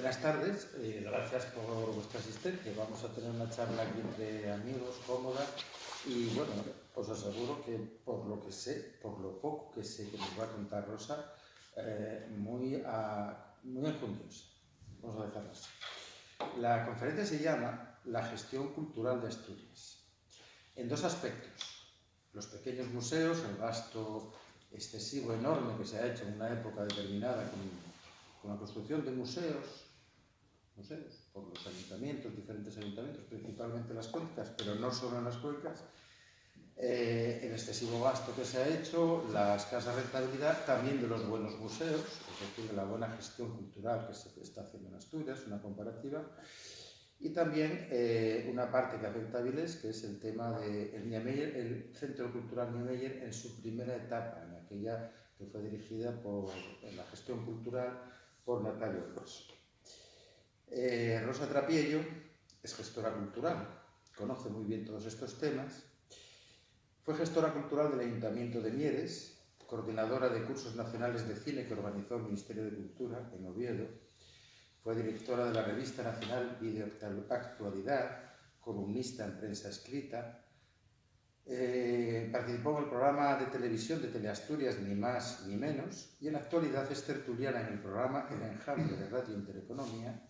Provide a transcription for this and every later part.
Buenas tardes, gracias por vuestra asistencia. Vamos a tener una charla aquí entre amigos, cómoda, y bueno, os aseguro que por lo que sé, por lo poco que sé que nos va a contar Rosa, muy enjundiosa. Vamos a dejarla así. La conferencia se llama La gestión cultural de Asturias, en dos aspectos: los pequeños museos, el gasto excesivo, enorme que se ha hecho en una época determinada con la construcción de museos por los ayuntamientos, diferentes ayuntamientos, principalmente las cuencas, pero no solo en las cuencas, el excesivo gasto que se ha hecho, la escasa rentabilidad también de los buenos museos, es decir, de la buena gestión cultural que se está haciendo en Asturias, una comparativa, y también una parte que afecta a Avilés, que es el tema del el Centro Cultural Niemeyer en su primera etapa, en aquella que fue dirigida en la gestión cultural por Natalia Orbeso. Rosa Trapiello es gestora cultural, conoce muy bien todos estos temas. Fue gestora cultural del Ayuntamiento de Mieres, coordinadora de cursos nacionales de cine que organizó el Ministerio de Cultura en Oviedo. Fue directora de la revista nacional Videoactualidad, columnista en prensa escrita. Participó en el programa de televisión de Teleasturias Ni Más Ni Menos, y en la actualidad es tertuliana en el programa El Enjambre de Radio Intereconomía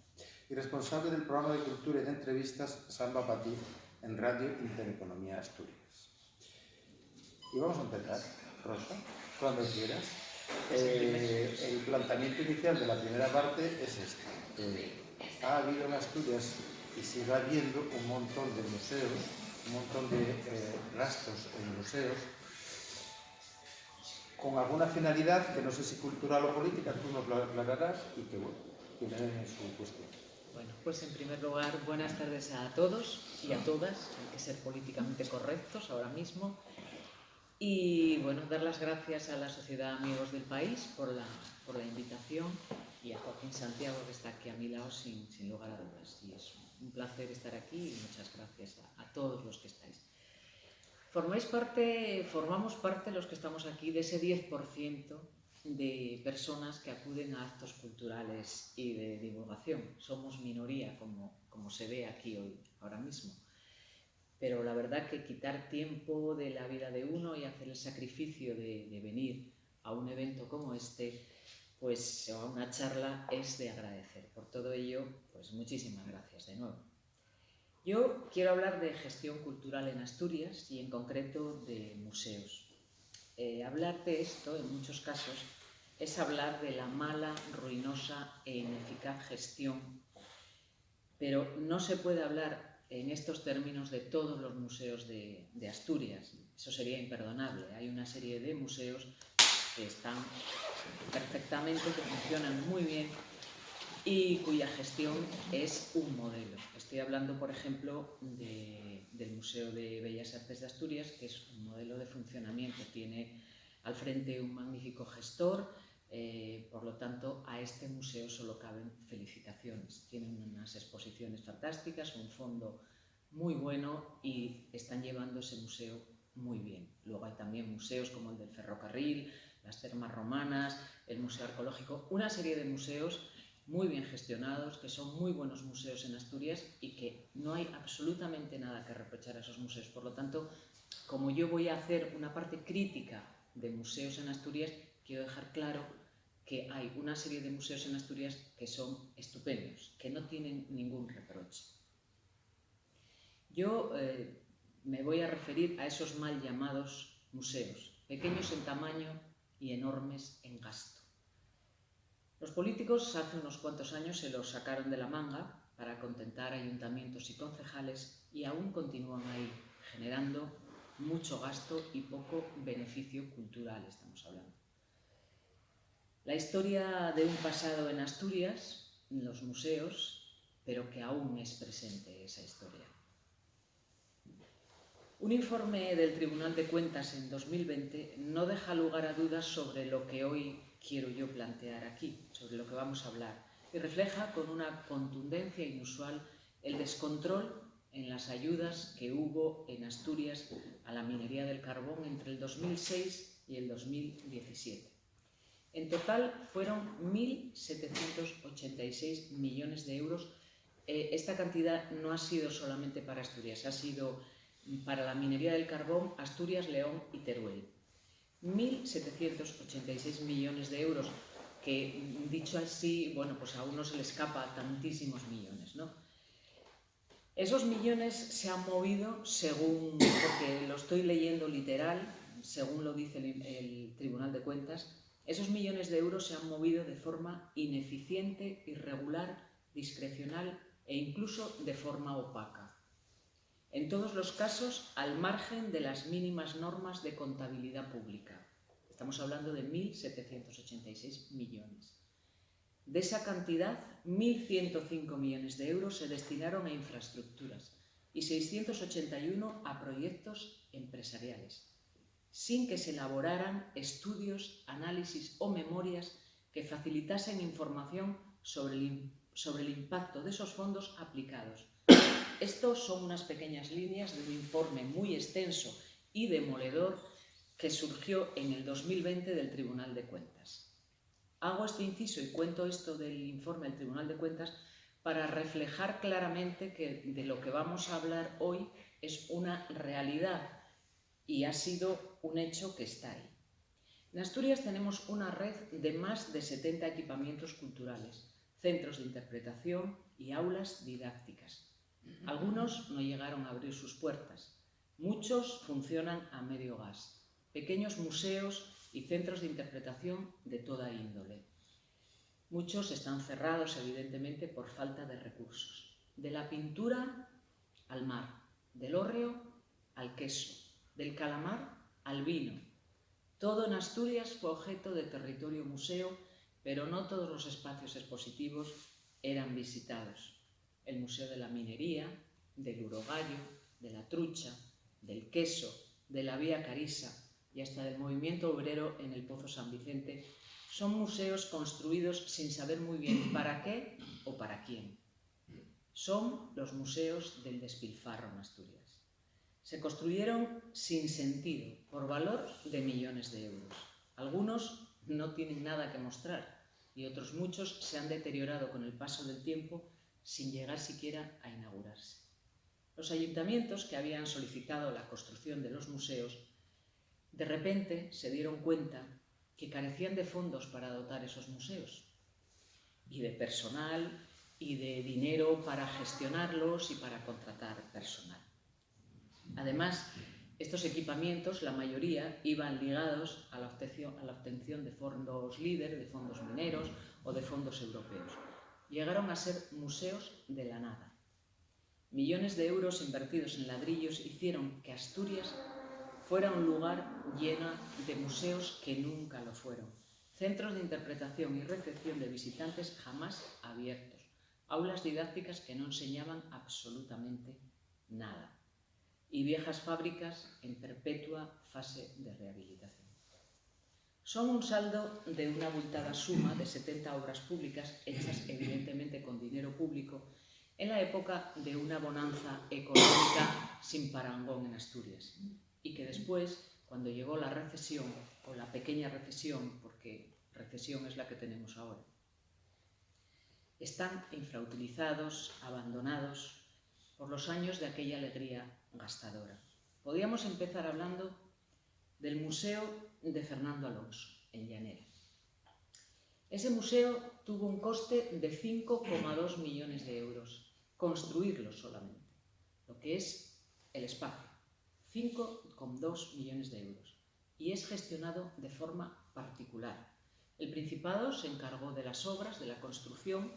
y responsable del programa de cultura y de entrevistas Samba Patí en Radio Intereconomía Asturias. Y vamos a empezar, Rosa, cuando quieras. El planteamiento inicial de la primera parte es este. Ha habido en Asturias y sigue habiendo un montón de museos, un montón de gastos en museos, con alguna finalidad que no sé si cultural o política, tú nos lo aclararás, y que bueno, tiene su cuestión. Bueno, pues en primer lugar, buenas tardes a todos y a todas, hay que ser políticamente correctos ahora mismo. Y bueno, dar las gracias a la Sociedad Amigos del País por la invitación, y a Joaquín Santiago, que está aquí a mi lado, sin lugar a dudas. Y es un placer estar aquí, y muchas gracias a todos los que estáis. Formamos parte, los que estamos aquí, de ese 10% de personas que acuden a actos culturales y de divulgación. Somos minoría, como se ve aquí hoy, ahora mismo. Pero la verdad que quitar tiempo de la vida de uno y hacer el sacrificio de venir a un evento como este, pues a una charla, es de agradecer. Por todo ello, pues muchísimas gracias de nuevo. Yo quiero hablar de gestión cultural en Asturias y en concreto de museos. Hablar de esto, en muchos casos, es hablar de la mala, ruinosa e ineficaz gestión, pero no se puede hablar en estos términos de todos los museos de Asturias. Eso sería imperdonable. Hay una serie de museos que están perfectamente, que funcionan muy bien y cuya gestión es un modelo. Estoy hablando, por ejemplo, del Museo de Bellas Artes de Asturias, que es un modelo de funcionamiento. Tiene al frente un magnífico gestor, por lo tanto, a este museo solo caben felicitaciones. Tienen unas exposiciones fantásticas, un fondo muy bueno y están llevando ese museo muy bien. Luego hay también museos como el del ferrocarril, las termas romanas, el Museo Arqueológico, una serie de museos muy bien gestionados, que son muy buenos museos en Asturias y que no hay absolutamente nada que reprochar a esos museos. Por lo tanto, como yo voy a hacer una parte crítica de museos en Asturias, quiero dejar claro que hay una serie de museos en Asturias que son estupendos, que no tienen ningún reproche. Yo me voy a referir a esos mal llamados museos, pequeños en tamaño y enormes en gasto. Los políticos hace unos cuantos años se los sacaron de la manga para contentar ayuntamientos y concejales, y aún continúan ahí, generando mucho gasto y poco beneficio cultural, estamos hablando. La historia de un pasado en Asturias, en los museos, pero que aún es presente esa historia. Un informe del Tribunal de Cuentas en 2020 no deja lugar a dudas sobre lo que hoy quiero yo plantear aquí, sobre lo que vamos a hablar, y refleja con una contundencia inusual el descontrol en las ayudas que hubo en Asturias a la minería del carbón entre el 2006 y el 2017. En total fueron 1.786 millones de euros. Esta cantidad no ha sido solamente para Asturias, ha sido para la minería del carbón, Asturias, León y Teruel. 1.786 millones de euros, que dicho así, bueno, pues a uno se le escapa tantísimos millones, ¿no? Esos millones se han movido según, porque lo estoy leyendo literal, según lo dice el Tribunal de Cuentas, esos millones de euros se han movido de forma ineficiente, irregular, discrecional e incluso de forma opaca. En todos los casos, al margen de las mínimas normas de contabilidad pública. Estamos hablando de 1.786 millones. De esa cantidad, 1.105 millones de euros se destinaron a infraestructuras y 681 a proyectos empresariales, sin que se elaboraran estudios, análisis o memorias que facilitasen información sobre el impacto de esos fondos aplicados. Estos son unas pequeñas líneas de un informe muy extenso y demoledor que surgió en el 2020 del Tribunal de Cuentas. Hago este inciso y cuento esto del informe del Tribunal de Cuentas para reflejar claramente que de lo que vamos a hablar hoy es una realidad y ha sido un hecho que está ahí. En Asturias tenemos una red de más de 70 equipamientos culturales, centros de interpretación y aulas didácticas. Algunos no llegaron a abrir sus puertas, muchos funcionan a medio gas, pequeños museos y centros de interpretación de toda índole. Muchos están cerrados, evidentemente, por falta de recursos. De la pintura al mar, del hórreo al queso, del calamar al vino. Todo en Asturias fue objeto de territorio museo, pero no todos los espacios expositivos eran visitados. El Museo de la Minería, del Urogallo, de la Trucha, del Queso, de la Vía Carisa y hasta del Movimiento Obrero en el Pozo San Vicente son museos construidos sin saber muy bien para qué o para quién. Son los museos del despilfarro en Asturias. Se construyeron sin sentido, por valor de millones de euros. Algunos no tienen nada que mostrar y otros muchos se han deteriorado con el paso del tiempo sin llegar siquiera a inaugurarse. Los ayuntamientos que habían solicitado la construcción de los museos de repente se dieron cuenta que carecían de fondos para dotar esos museos y de personal y de dinero para gestionarlos y para contratar personal. Además, estos equipamientos, la mayoría, iban ligados a la obtención de fondos LEADER, de fondos mineros o de fondos europeos. Llegaron a ser museos de la nada. Millones de euros invertidos en ladrillos hicieron que Asturias fuera un lugar lleno de museos que nunca lo fueron, centros de interpretación y recepción de visitantes jamás abiertos, aulas didácticas que no enseñaban absolutamente nada y viejas fábricas en perpetua fase de rehabilitación. Son un saldo de una abultada suma de 70 obras públicas hechas evidentemente con dinero público en la época de una bonanza económica sin parangón en Asturias y que después, cuando llegó la recesión, o la pequeña recesión, porque recesión es la que tenemos ahora, están infrautilizados, abandonados por los años de aquella alegría gastadora. Podríamos empezar hablando del Museo de Fernando Alonso, en Llanera. Ese museo tuvo un coste de 5,2 millones de euros, construirlo solamente, lo que es el espacio, 5,2 millones de euros, y es gestionado de forma particular. El Principado se encargó de las obras, de la construcción,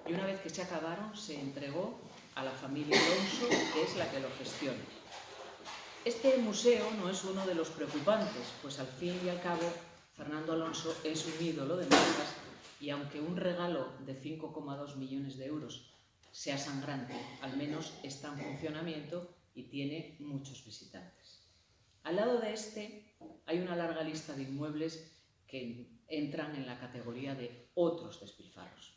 y una vez que se acabaron se entregó a la familia Alonso, que es la que lo gestiona. Este museo no es uno de los preocupantes, pues al fin y al cabo Fernando Alonso es un ídolo de masas y aunque un regalo de 5,2 millones de euros sea sangrante, al menos está en funcionamiento y tiene muchos visitantes. Al lado de este hay una larga lista de inmuebles que entran en la categoría de otros despilfarros.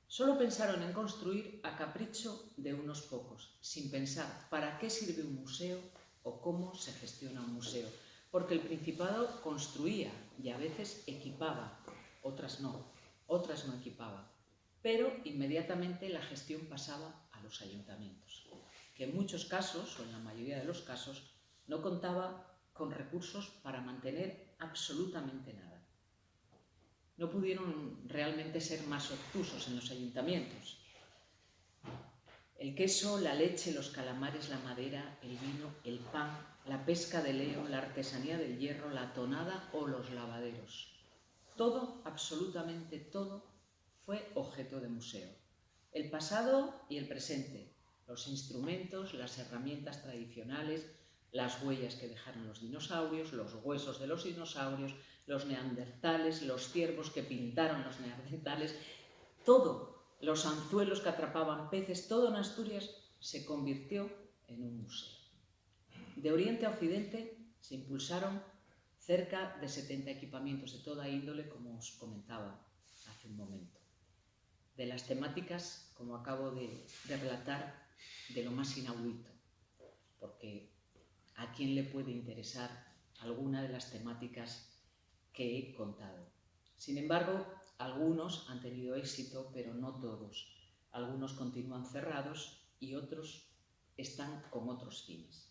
Solo pensaron en construir a capricho de unos pocos, sin pensar para qué sirve un museo o cómo se gestiona un museo, porque el Principado construía y a veces equipaba otras no equipaban. Pero inmediatamente la gestión pasaba a los ayuntamientos, que en muchos casos, o en la mayoría de los casos, no contaba con recursos para mantener absolutamente nada. No pudieron realmente ser más obtusos en los ayuntamientos. El queso, la leche, los calamares, la madera, el vino, el pan, la pesca de leo, la artesanía del hierro, la tonada o los lavaderos. Todo, absolutamente todo, fue objeto de museo. El pasado y el presente, los instrumentos, las herramientas tradicionales, las huellas que dejaron los dinosaurios, los huesos de los dinosaurios, los neandertales, los ciervos que pintaron los neandertales, todo, los anzuelos que atrapaban peces, todo en Asturias se convirtió en un museo. De oriente a occidente se impulsaron cerca de 70 equipamientos de toda índole, como os comentaba hace un momento. De las temáticas, como acabo de relatar, de lo más inaudito, porque ¿a quién le puede interesar alguna de las temáticas que he contado? Sin embargo, algunos han tenido éxito, pero no todos. Algunos continúan cerrados y otros están con otros fines.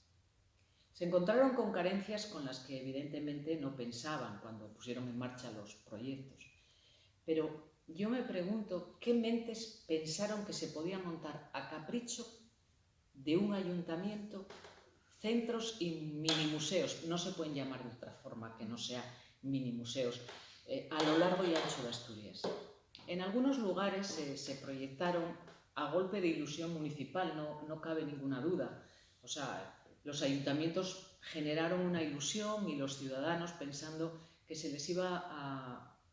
Se encontraron con carencias con las que evidentemente no pensaban cuando pusieron en marcha los proyectos. Pero yo me pregunto qué mentes pensaron que se podía montar a capricho de un ayuntamiento centros y minimuseos, no se pueden llamar de otra forma que no sea minimuseos, a lo largo y ancho de Asturias. En algunos lugares se proyectaron a golpe de ilusión municipal, no cabe ninguna duda. O sea, los ayuntamientos generaron una ilusión y los ciudadanos pensando que se les iba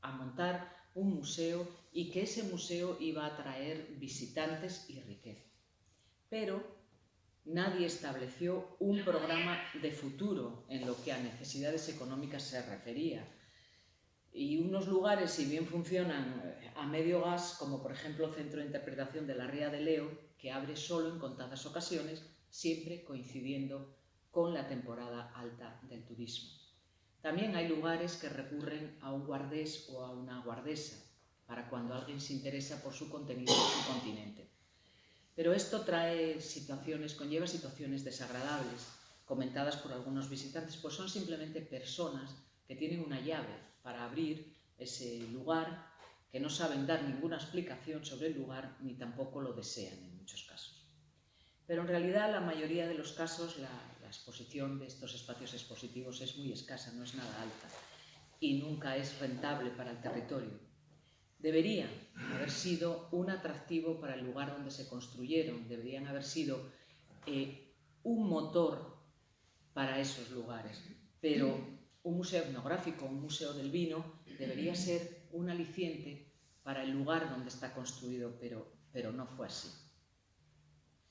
a montar un museo y que ese museo iba a atraer visitantes y riqueza. Pero nadie estableció un programa de futuro en lo que a necesidades económicas se refería. Y unos lugares, si bien funcionan a medio gas, como por ejemplo el Centro de Interpretación de la Ría de Leo, que abre solo en contadas ocasiones, siempre coincidiendo con la temporada alta del turismo. También hay lugares que recurren a un guardés o a una guardesa para cuando alguien se interesa por su contenido en su continente. Pero esto conlleva situaciones desagradables, comentadas por algunos visitantes, pues son simplemente personas que tienen una llave para abrir ese lugar, que no saben dar ninguna explicación sobre el lugar ni tampoco lo desean en muchos casos. Pero en realidad la mayoría de los casos la exposición de estos espacios expositivos es muy escasa, no es nada alta y nunca es rentable para el territorio. Deberían haber sido un atractivo para el lugar donde se construyeron, deberían haber sido un motor para esos lugares, pero un museo etnográfico, un museo del vino, debería ser un aliciente para el lugar donde está construido, pero no fue así.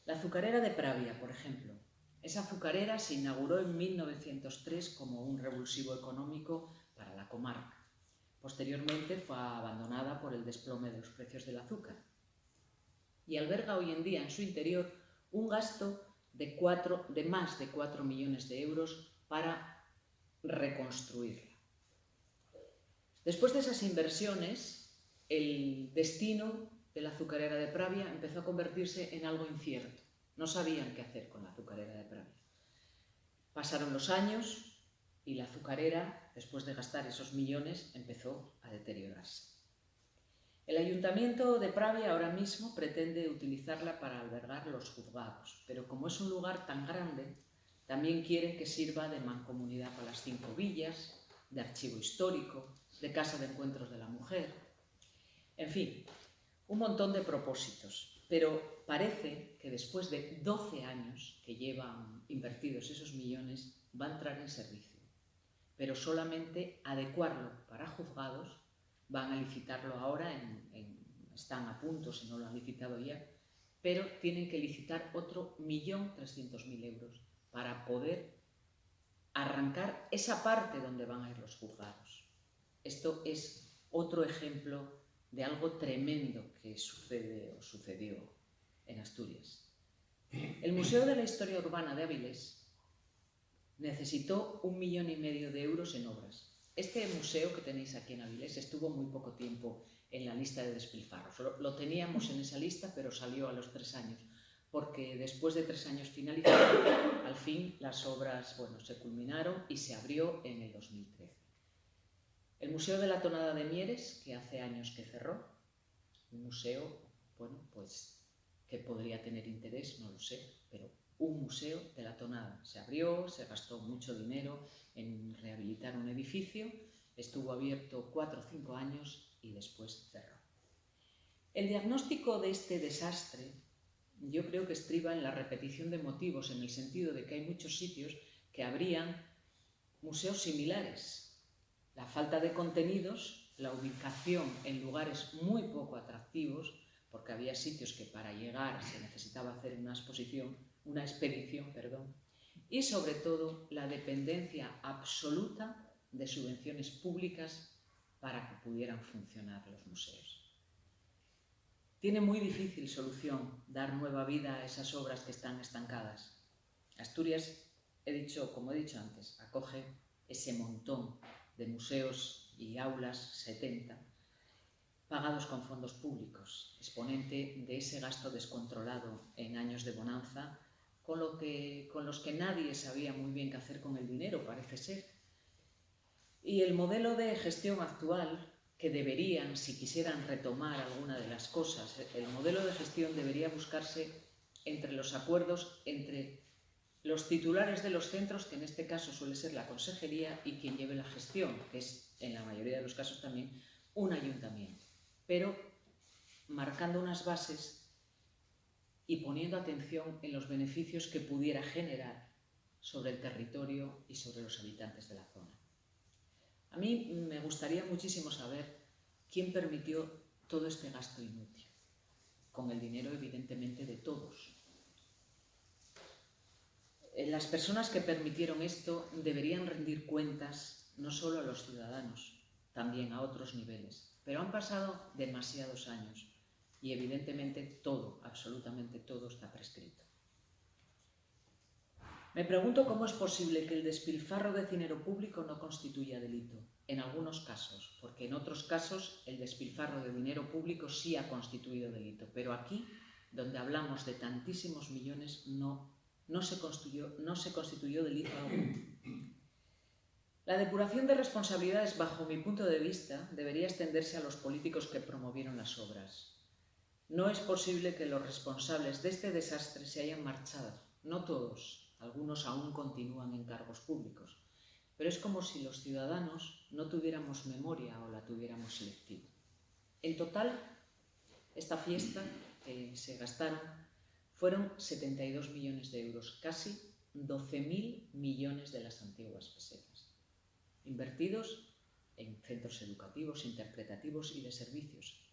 La azucarera de Pravia, por ejemplo. Esa azucarera se inauguró en 1903 como un revulsivo económico para la comarca. Posteriormente fue abandonada por el desplome de los precios del azúcar y alberga hoy en día en su interior un gasto de más de 4 millones de euros para reconstruirla. Después de esas inversiones, el destino de la azucarera de Pravia empezó a convertirse en algo incierto. No sabían qué hacer con la azucarera de Pravia. Pasaron los años y la azucarera, después de gastar esos millones, empezó a deteriorarse. El Ayuntamiento de Pravia ahora mismo pretende utilizarla para albergar los juzgados, pero como es un lugar tan grande, también quieren que sirva de mancomunidad para las 5 villas, de archivo histórico, de casa de encuentros de la mujer. En fin, un montón de propósitos, pero parece que después de 12 años que llevan invertidos esos millones, va a entrar en servicio. Pero solamente adecuarlo para juzgados, van a licitarlo ahora, están a punto, si no lo han licitado ya, pero tienen que licitar otro 1.300.000 euros para poder arrancar esa parte donde van a ir los juzgados. Esto es otro ejemplo de algo tremendo que sucede o sucedió en Asturias. El Museo de la Historia Urbana de Avilés necesitó 1,5 millones de euros en obras. Este museo que tenéis aquí en Avilés estuvo muy poco tiempo en la lista de despilfarros. Lo teníamos en esa lista, pero salió a los 3 años, porque después de 3 años finalizados, al fin las obras, bueno, se culminaron y se abrió en el 2013. El Museo de la Tonada de Mieres, que hace años que cerró, un museo, bueno, pues que podría tener interés, no lo sé, pero un museo de la Tonada. Se abrió, se gastó mucho dinero en rehabilitar un edificio, estuvo abierto 4 o 5 años y después cerró. El diagnóstico de este desastre yo creo que estriba en la repetición de motivos, en el sentido de que hay muchos sitios que habrían museos similares. La falta de contenidos, la ubicación en lugares muy poco atractivos, porque había sitios que para llegar se necesitaba hacer una expedición, y sobre todo la dependencia absoluta de subvenciones públicas para que pudieran funcionar los museos. Tiene muy difícil solución dar nueva vida a esas obras que están estancadas. Asturias, como he dicho antes, acoge ese montón de museos y aulas, 70, pagados con fondos públicos, exponente de ese gasto descontrolado en años de bonanza, con los que nadie sabía muy bien qué hacer con el dinero, parece ser. Y el modelo de gestión actual, que deberían, si quisieran retomar alguna de las cosas, el modelo de gestión debería buscarse entre los acuerdos entre los titulares de los centros, que en este caso suele ser la consejería, y quien lleve la gestión, que es en la mayoría de los casos también un ayuntamiento, pero marcando unas bases y poniendo atención en los beneficios que pudiera generar sobre el territorio y sobre los habitantes de la zona. A mí me gustaría muchísimo saber quién permitió todo este gasto inútil, con el dinero evidentemente de todos. Las personas que permitieron esto deberían rendir cuentas no solo a los ciudadanos, también a otros niveles, pero han pasado demasiados años y evidentemente todo, absolutamente todo está prescrito. Me pregunto cómo es posible que el despilfarro de dinero público no constituya delito. En algunos casos, porque en otros casos el despilfarro de dinero público sí ha constituido delito, pero aquí, donde hablamos de tantísimos millones, no se constituyó delito alguno. La depuración de responsabilidades, bajo mi punto de vista, debería extenderse a los políticos que promovieron las obras. No es posible que los responsables de este desastre se hayan marchado, no todos. Algunos aún continúan en cargos públicos, pero es como si los ciudadanos no tuviéramos memoria o la tuviéramos selectiva. En total, esta fiesta que se gastaron fueron 72 millones de euros, casi 12.000 millones de las antiguas pesetas, invertidos en centros educativos, interpretativos y de servicios,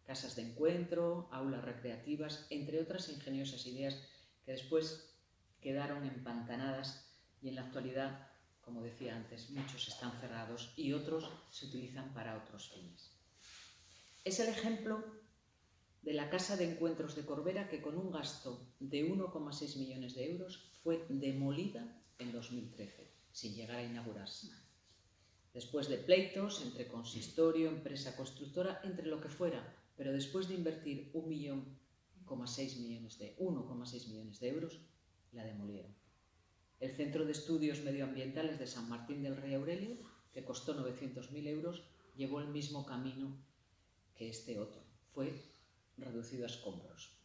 casas de encuentro, aulas recreativas, entre otras ingeniosas ideas que después quedaron empantanadas y en la actualidad, como decía antes, muchos están cerrados y otros se utilizan para otros fines. Es el ejemplo de la Casa de Encuentros de Corbera, que con un gasto de 1,6 millones de euros fue demolida en 2013, sin llegar a inaugurarse. Después de pleitos entre consistorio, empresa constructora, entre lo que fuera, pero después de invertir 1,6 millones de euros, la demolieron. El Centro de Estudios Medioambientales de San Martín del Rey Aurelio, que costó 900.000 euros, llevó el mismo camino que este otro. Fue reducido a escombros.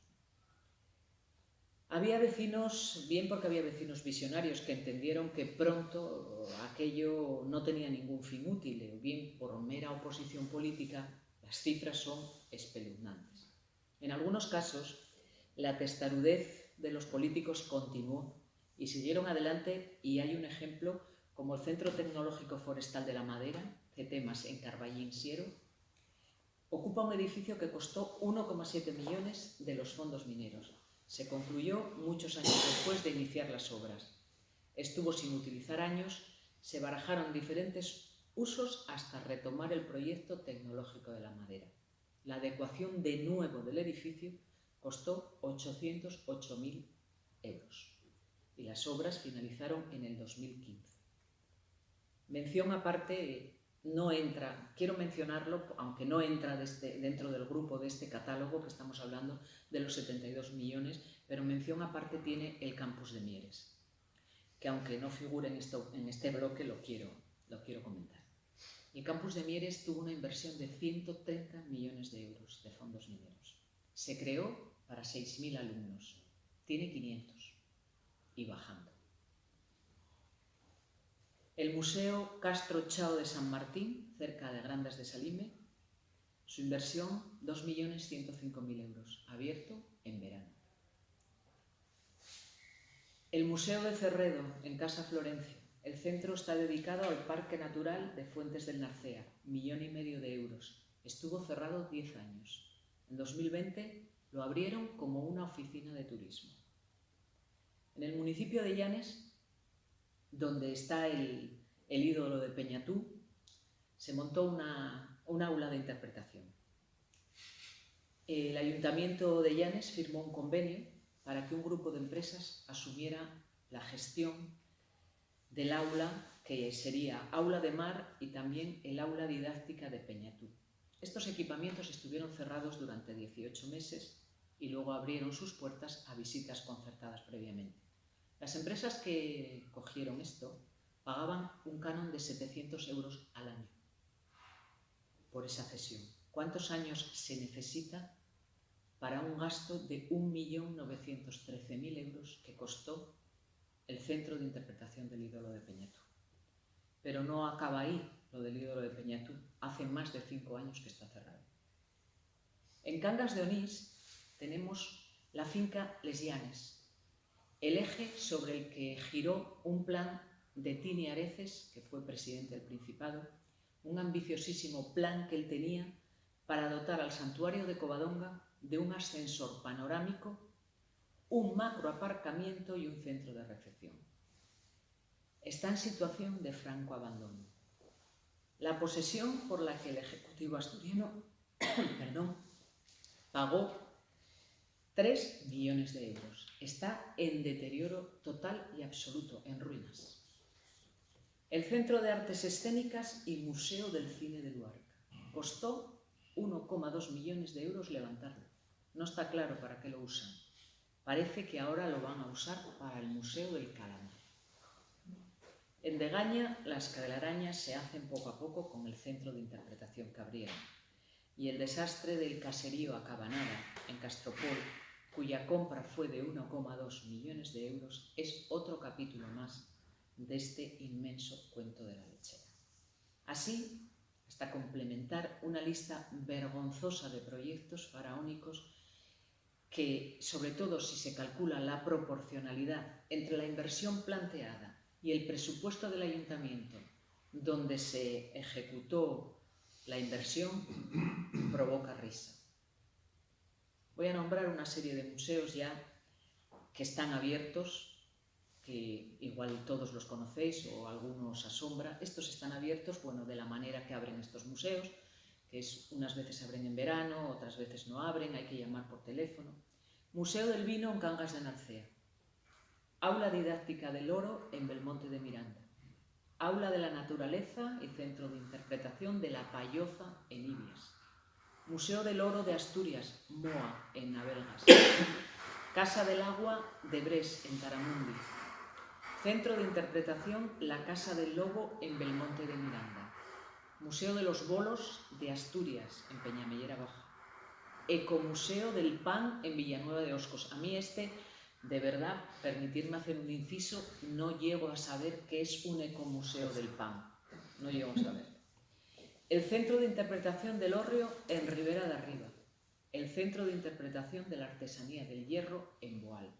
Había vecinos, bien porque había vecinos visionarios que entendieron que pronto aquello no tenía ningún fin útil, o bien por mera oposición política, las cifras son espeluznantes. En algunos casos, la testarudez de los políticos continuó y siguieron adelante, y hay un ejemplo como el Centro Tecnológico Forestal de la Madera, CETEMAS, en Carballín, Siero, ocupa un edificio que costó 1,7 millones de los fondos mineros. Se concluyó muchos años después de iniciar las obras. Estuvo sin utilizar años, se barajaron diferentes usos hasta retomar el proyecto tecnológico de la madera. La adecuación de nuevo del edificio costó 808.000 euros y las obras finalizaron en el 2015. Mención aparte no entra, quiero mencionarlo, aunque no entra dentro del grupo de este catálogo que estamos hablando de los 72 millones, pero mención aparte tiene el campus de Mieres, que aunque no figure en este bloque lo quiero comentar. El campus de Mieres tuvo una inversión de 130 millones de euros de fondos mineros. Se creó para 6.000 alumnos, tiene 500 y bajando. El Museo Castro Chao de San Martín, cerca de Grandas de Salime, su inversión 2.105.000 euros, abierto en verano. El Museo de Cerredo, en Casa Florencio. El centro está dedicado al Parque Natural de Fuentes del Narcea, 1,5 millones de euros. Estuvo cerrado 10 años. En 2020 lo abrieron como una oficina de turismo. En el municipio de Llanes, donde está el ídolo de Peñatú, se montó un aula de interpretación. El Ayuntamiento de Llanes firmó un convenio para que un grupo de empresas asumiera la gestión del aula, que sería aula de mar y también el aula didáctica de Peñatú. Estos equipamientos estuvieron cerrados durante 18 meses y luego abrieron sus puertas a visitas concertadas previamente. Las empresas que cogieron esto pagaban un canon de 700 euros al año por esa cesión. ¿Cuántos años se necesita para un gasto de 1.913.000 euros que costó el Centro de Interpretación del ídolo de Peñatú? Pero no acaba ahí lo del ídolo de Peñatú. Hace más de 5 años que está cerrado. En Cangas de Onís tenemos la finca Les Llanes, el eje sobre el que giró un plan de Tini Areces, que fue presidente del Principado, un ambiciosísimo plan que él tenía para dotar al santuario de Covadonga de un ascensor panorámico, un macroaparcamiento y un centro de recepción. Está en situación de franco abandono. La posesión por la que el Ejecutivo asturiano pagó 3 millones de euros. Está en deterioro total y absoluto, en ruinas. El Centro de Artes Escénicas y Museo del Cine de Luarca. Costó 1,2 millones de euros levantarlo. No está claro para qué lo usan. Parece que ahora lo van a usar para el Museo del Calamar. En Degaña, las telarañas se hacen poco a poco con el centro de interpretación que abrieron. Y el desastre del caserío Acabanada, en Castropol, cuya compra fue de 1,2 millones de euros, es otro capítulo más de este inmenso cuento de la lechera. Así, hasta complementar una lista vergonzosa de proyectos faraónicos que, sobre todo si se calcula la proporcionalidad entre la inversión planteada y el presupuesto del ayuntamiento, donde se ejecutó la inversión, provoca risa. Voy a nombrar una serie de museos ya que están abiertos, que igual todos los conocéis o algunos asombra. Estos están abiertos, bueno, de la manera que abren estos museos, que es unas veces abren en verano, otras veces no abren, hay que llamar por teléfono. Museo del Vino en Cangas de Narcea. Aula didáctica del Oro en Belmonte de Miranda. Aula de la Naturaleza y Centro de Interpretación de la Payoza en Ibias. Museo del Oro de Asturias, Moa, en Navelgas. Casa del Agua de Bres, en Taramundi. Centro de Interpretación La Casa del Lobo, en Belmonte de Miranda. Museo de los Bolos de Asturias, en Peñamellera Baja. Ecomuseo del Pan, en Villanueva de Oscos. A mí de verdad, permitirme hacer un inciso, no llego a saber qué es un ecomuseo del pan. No llego a saber. El Centro de Interpretación del Hórreo en Ribera de Arriba. El Centro de Interpretación de la Artesanía del Hierro en Boal.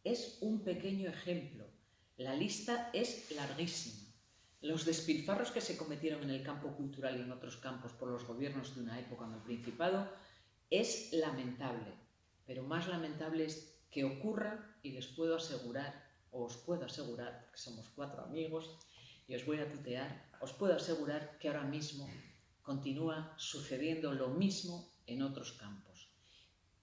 Es un pequeño ejemplo. La lista es larguísima. Los despilfarros que se cometieron en el campo cultural y en otros campos por los gobiernos de una época en el Principado es lamentable. Pero más lamentable es que ocurra, y les puedo asegurar, o os puedo asegurar, porque somos 4 amigos y os voy a tutear, os puedo asegurar que ahora mismo continúa sucediendo lo mismo en otros campos.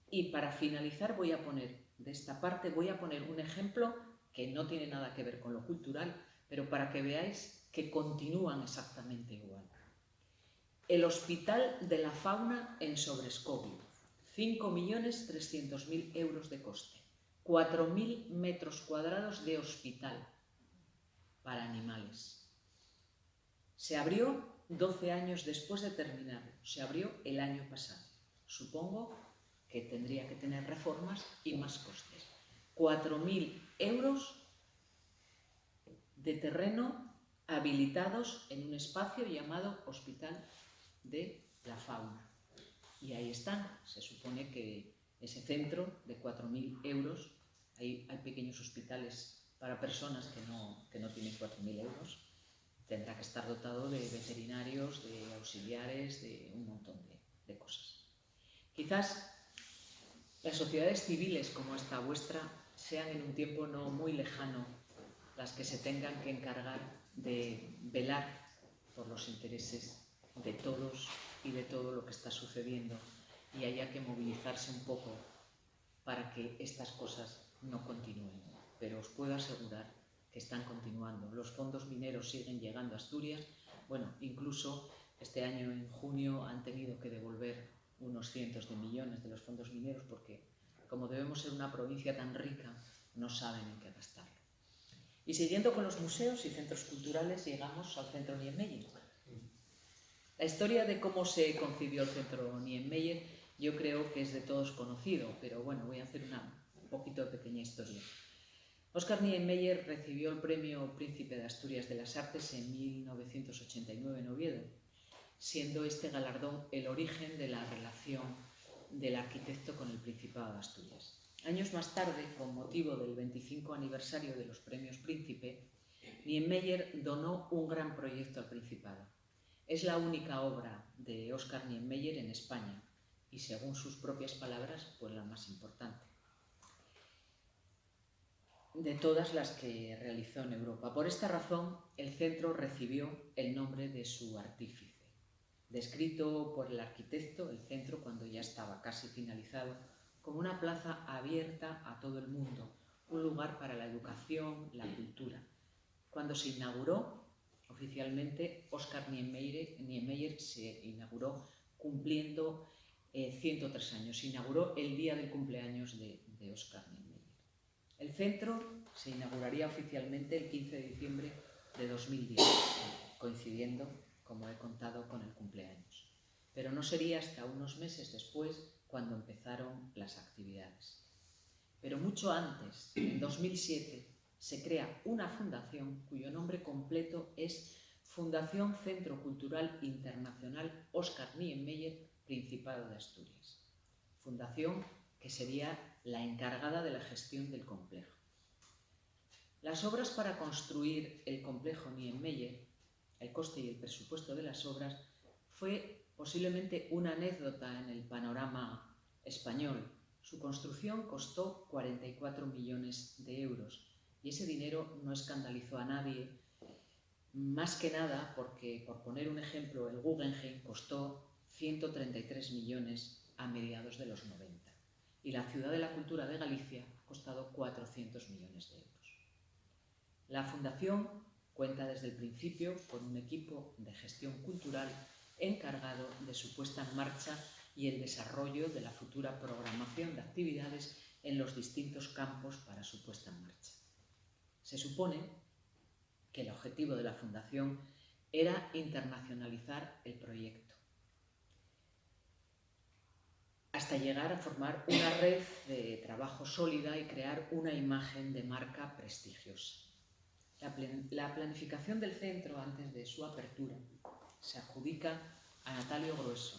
Y para finalizar de esta parte voy a poner un ejemplo que no tiene nada que ver con lo cultural, pero para que veáis que continúan exactamente igual. el Hospital de la Fauna en Sobrescobio, 5.300.000 euros de coste, 4.000 metros cuadrados de hospital para animales. Se abrió 12 años después de terminarlo, se abrió el año pasado. Supongo que tendría que tener reformas y más costes. 4.000 euros de terreno habilitados en un espacio llamado Hospital de la Fauna. Y ahí están. Se supone que ese centro de 4.000 euros, hay pequeños hospitales para personas que no tienen 4.000 euros, tendrá que estar dotado de veterinarios, de auxiliares, de un montón de cosas. Quizás las sociedades civiles como esta vuestra sean en un tiempo no muy lejano las que se tengan que encargar de velar por los intereses de todos y de todo lo que está sucediendo, y haya que movilizarse un poco para que estas cosas no continúen. Pero os puedo asegurar que están continuando. Los fondos mineros siguen llegando a Asturias. Bueno, incluso este año en junio han tenido que devolver unos cientos de millones de los fondos mineros porque, como debemos ser una provincia tan rica, no saben en qué gastarlo. Y siguiendo con los museos y centros culturales, llegamos al Centro Niemeyer. La historia de cómo se concibió el Centro Niemeyer yo creo que es de todos conocido, pero bueno, voy a hacer un poquito de pequeña historia. Oscar Niemeyer recibió el premio Príncipe de Asturias de las Artes en 1989 en Oviedo, siendo este galardón el origen de la relación del arquitecto con el Principado de Asturias. Años más tarde, con motivo del 25 aniversario de los premios Príncipe, Niemeyer donó un gran proyecto al Principado. Es la única obra de Oscar Niemeyer en España y, según sus propias palabras, pues la más importante de todas las que realizó en Europa. Por esta razón, el centro recibió el nombre de su artífice. Descrito por el arquitecto, el centro, cuando ya estaba casi finalizado, como una plaza abierta a todo el mundo, un lugar para la educación, la cultura. Cuando se inauguró oficialmente, Oscar Niemeyer se inauguró cumpliendo 103 años. Se inauguró el día del cumpleaños de Oscar Niemeyer. El centro se inauguraría oficialmente el 15 de diciembre de 2010, coincidiendo, como he contado, con el cumpleaños. Pero no sería hasta unos meses después cuando empezaron las actividades. Pero mucho antes, en 2007, se crea una fundación cuyo nombre completo es Fundación Centro Cultural Internacional Oscar Niemeyer, Principado de Asturias. Fundación que sería la encargada de la gestión del complejo. Las obras para construir el complejo Niemeyer, el coste y el presupuesto de las obras, fue posiblemente una anécdota en el panorama español. Su construcción costó 44 millones de euros y ese dinero no escandalizó a nadie, más que nada porque, por poner un ejemplo, el Guggenheim costó 133 millones a mediados de los 90 y la Ciudad de la Cultura de Galicia ha costado 400 millones de euros. La Fundación cuenta desde el principio con un equipo de gestión cultural encargado de su puesta en marcha y el desarrollo de la futura programación de actividades en los distintos campos para su puesta en marcha. Se supone que el objetivo de la Fundación era internacionalizar el proyecto, hasta llegar a formar una red de trabajo sólida y crear una imagen de marca prestigiosa. La planificación del centro antes de su apertura se adjudica a Natalio Grueso,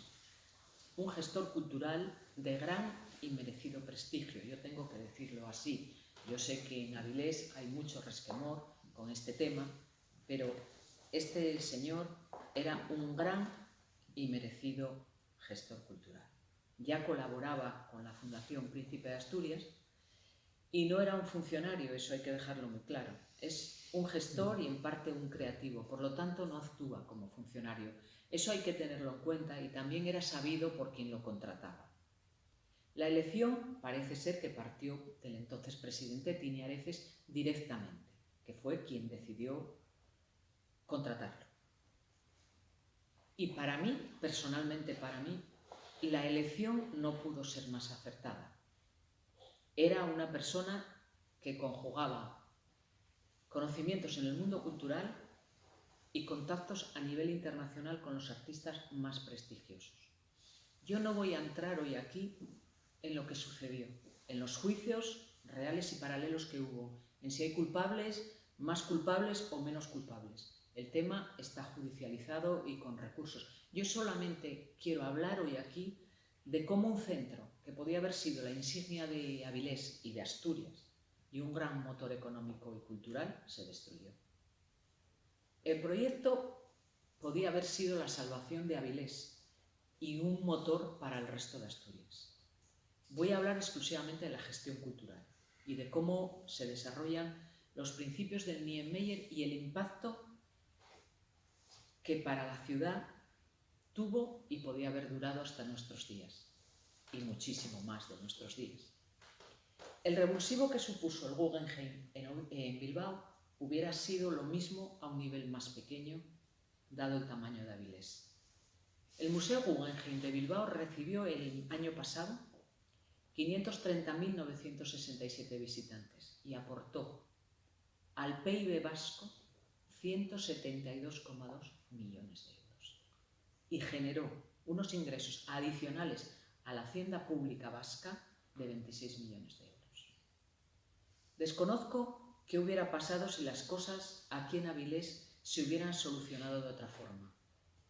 un gestor cultural de gran y merecido prestigio. Yo tengo que decirlo así. Yo sé que en Avilés hay mucho resquemor con este tema, pero este señor era un gran y merecido gestor cultural. Ya colaboraba con la Fundación Príncipe de Asturias y no era un funcionario, eso hay que dejarlo muy claro. Es un gestor y en parte un creativo, por lo tanto no actúa como funcionario. Eso hay que tenerlo en cuenta y también era sabido por quien lo contrataba. La elección parece ser que partió del entonces presidente Tini Areces directamente, que fue quien decidió contratarlo. Y para mí, personalmente para mí, la elección no pudo ser más acertada. Era una persona que conjugaba conocimientos en el mundo cultural y contactos a nivel internacional con los artistas más prestigiosos. Yo no voy a entrar hoy aquí en lo que sucedió, en los juicios reales y paralelos que hubo, en si hay culpables, más culpables o menos culpables. El tema está judicializado y con recursos. Yo solamente quiero hablar hoy aquí de cómo un centro que podía haber sido la insignia de Avilés y de Asturias y un gran motor económico y cultural se destruyó. El proyecto podía haber sido la salvación de Avilés y un motor para el resto de Asturias. Voy a hablar exclusivamente de la gestión cultural y de cómo se desarrollan los principios del Niemeyer y el impacto que para la ciudad tuvo y podía haber durado hasta nuestros días, y muchísimo más de nuestros días. El revulsivo que supuso el Guggenheim en Bilbao hubiera sido lo mismo a un nivel más pequeño, dado el tamaño de Avilés. El Museo Guggenheim de Bilbao recibió el año pasado 530.967 visitantes y aportó al PIB vasco 172,2 millones de euros y generó unos ingresos adicionales a la hacienda pública vasca de 26 millones de euros. Desconozco qué hubiera pasado si las cosas aquí en Avilés se hubieran solucionado de otra forma.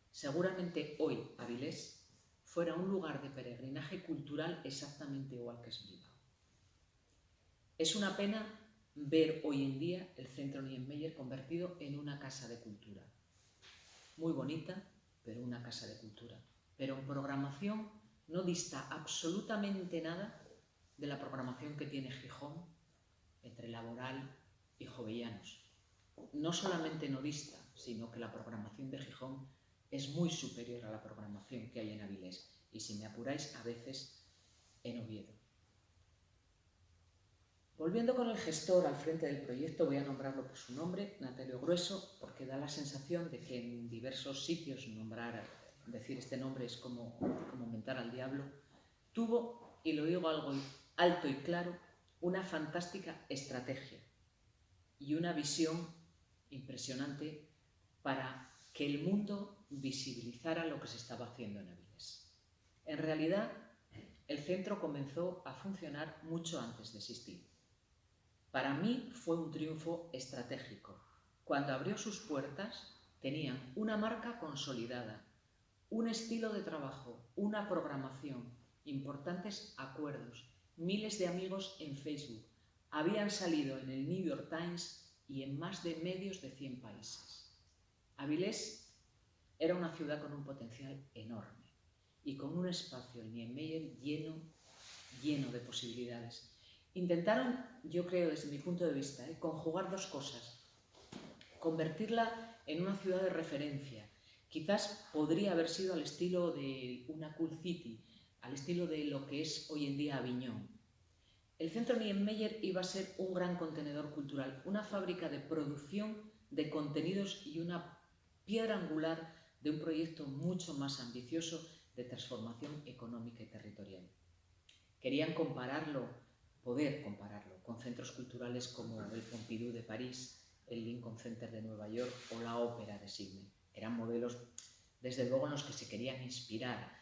Seguramente hoy Avilés fuera un lugar de peregrinaje cultural exactamente igual que es Bilbao. Es una pena ver hoy en día el Centro Niemeyer convertido en una casa de cultura. Muy bonita, pero una casa de cultura. Pero en programación no dista absolutamente nada de la programación que tiene Gijón entre Laboral y Jovellanos. No solamente no dista, sino que la programación de Gijón es muy superior a la programación que hay en Avilés y, si me apuráis, a veces en Oviedo. Volviendo con el gestor al frente del proyecto, voy a nombrarlo por su nombre, Natalio Grueso, porque da la sensación de que en diversos sitios decir este nombre es como mentar al diablo. Tuvo, y lo digo algo alto y claro, una fantástica estrategia y una visión impresionante para que el mundo visibilizara lo que se estaba haciendo en Avilés. En realidad, el centro comenzó a funcionar mucho antes de existir. Para mí fue un triunfo estratégico. Cuando abrió sus puertas, tenían una marca consolidada, un estilo de trabajo, una programación, importantes acuerdos, miles de amigos en Facebook. Habían salido en el New York Times y en más de medios de 100 países. Avilés era una ciudad con un potencial enorme y con un espacio, el Niemeyer, lleno de posibilidades. Intentaron, yo creo desde mi punto de vista, conjugar dos cosas. Convertirla en una ciudad de referencia. Quizás podría haber sido al estilo de una cool city, al estilo de lo que es hoy en día Aviñón. El Centro Niemeyer iba a ser un gran contenedor cultural, una fábrica de producción de contenidos y una piedra angular de un proyecto mucho más ambicioso de transformación económica y territorial. Querían poder compararlo con centros culturales como el Pompidou de París, el Lincoln Center de Nueva York o la Ópera de Sydney. Eran modelos, desde luego, en los que se querían inspirar.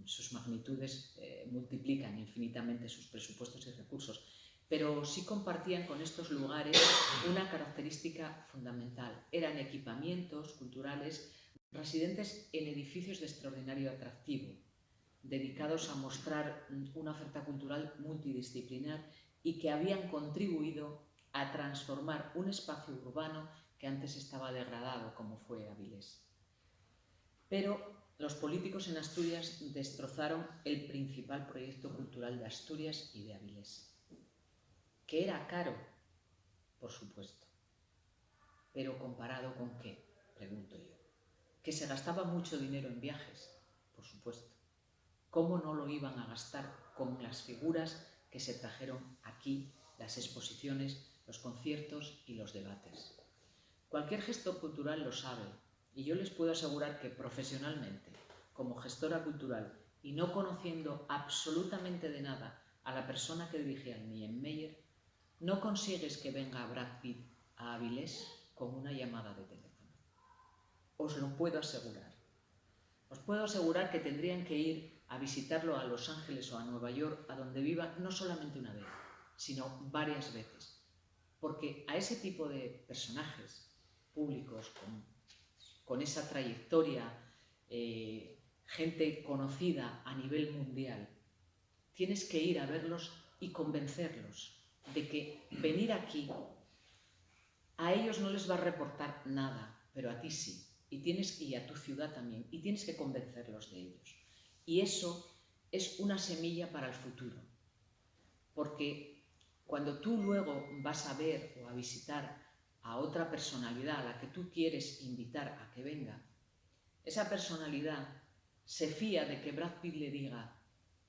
Sus magnitudes multiplican infinitamente sus presupuestos y recursos, pero sí compartían con estos lugares una característica fundamental. Eran equipamientos culturales residentes en edificios de extraordinario atractivo, dedicados a mostrar una oferta cultural multidisciplinar y que habían contribuido a transformar un espacio urbano que antes estaba degradado, como fue Avilés. Pero los políticos en Asturias destrozaron el principal proyecto cultural de Asturias y de Avilés, que era caro, por supuesto, pero ¿comparado con qué?, pregunto yo. Que se gastaba mucho dinero en viajes, por supuesto. ¿Cómo no lo iban a gastar con las figuras que se trajeron aquí, las exposiciones, los conciertos y los debates? Cualquier gestor cultural lo sabe, Y yo les puedo asegurar que profesionalmente, como gestora cultural, y no conociendo absolutamente de nada a la persona que dirigía el Niemeyer, no consigues que venga Brad Pitt a Avilés con una llamada de teléfono. Os lo puedo asegurar. Os puedo asegurar que tendrían que ir a visitarlo a Los Ángeles o a Nueva York, a donde viva, no solamente una vez, sino varias veces. Porque a ese tipo de personajes públicos, con esa trayectoria, gente conocida a nivel mundial, tienes que ir a verlos y convencerlos de que venir aquí a ellos no les va a reportar nada, pero a ti sí. Y a tu ciudad también. Y tienes que convencerlos de ellos. Y eso es una semilla para el futuro. Porque cuando tú luego vas a ver o a visitar a otra personalidad a la que tú quieres invitar a que venga, esa personalidad se fía de que Brad Pitt le diga: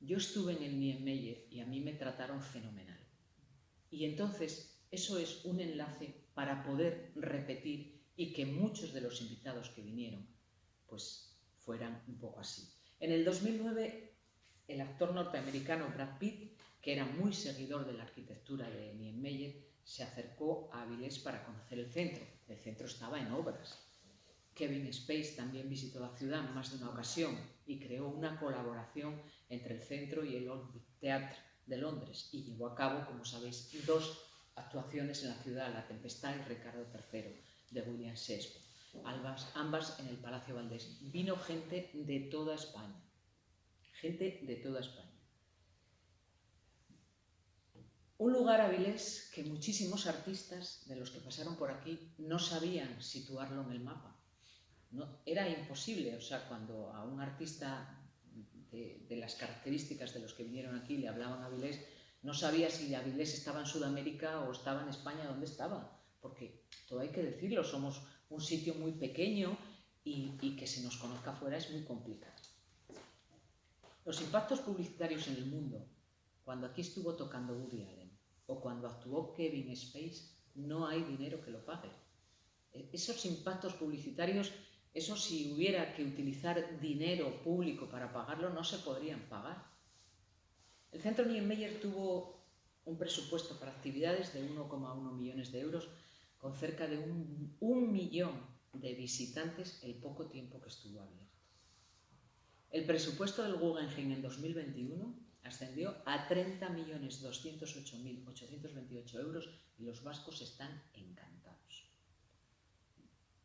yo estuve en el Niemeyer y a mí me trataron fenomenal. Y entonces eso es un enlace para poder repetir y que muchos de los invitados que vinieron pues fueran un poco así. En el 2009 el actor norteamericano Brad Pitt, que era muy seguidor de la arquitectura de Niemeyer, se acercó a Avilés para conocer el centro. El centro estaba en obras. Kevin Spacey también visitó la ciudad en más de una ocasión y creó una colaboración entre el centro y el Old Vic Theatre de Londres y llevó a cabo, como sabéis, 2 actuaciones en la ciudad, La Tempestad y Ricardo III, de William Shakespeare, ambas en el Palacio Valdés. Vino gente de toda España, Un lugar, Avilés, que muchísimos artistas de los que pasaron por aquí no sabían situarlo en el mapa. No, era imposible, o sea, cuando a un artista de las características de los que vinieron aquí le hablaban a Avilés, no sabía si Avilés estaba en Sudamérica o estaba en España, dónde estaba, porque todo hay que decirlo, somos un sitio muy pequeño y que se nos conozca fuera es muy complicado. Los impactos publicitarios en el mundo, cuando aquí estuvo tocando Woody Allen o cuando actuó Kevin Spacey, no hay dinero que lo pague. Esos impactos publicitarios, eso si hubiera que utilizar dinero público para pagarlo, no se podrían pagar. El Centro Niemeyer tuvo un presupuesto para actividades de 1,1 millones de euros, con cerca de un millón de visitantes el poco tiempo que estuvo abierto. El presupuesto del Guggenheim en 2021 ascendió a 30.208.828 euros y los vascos están encantados.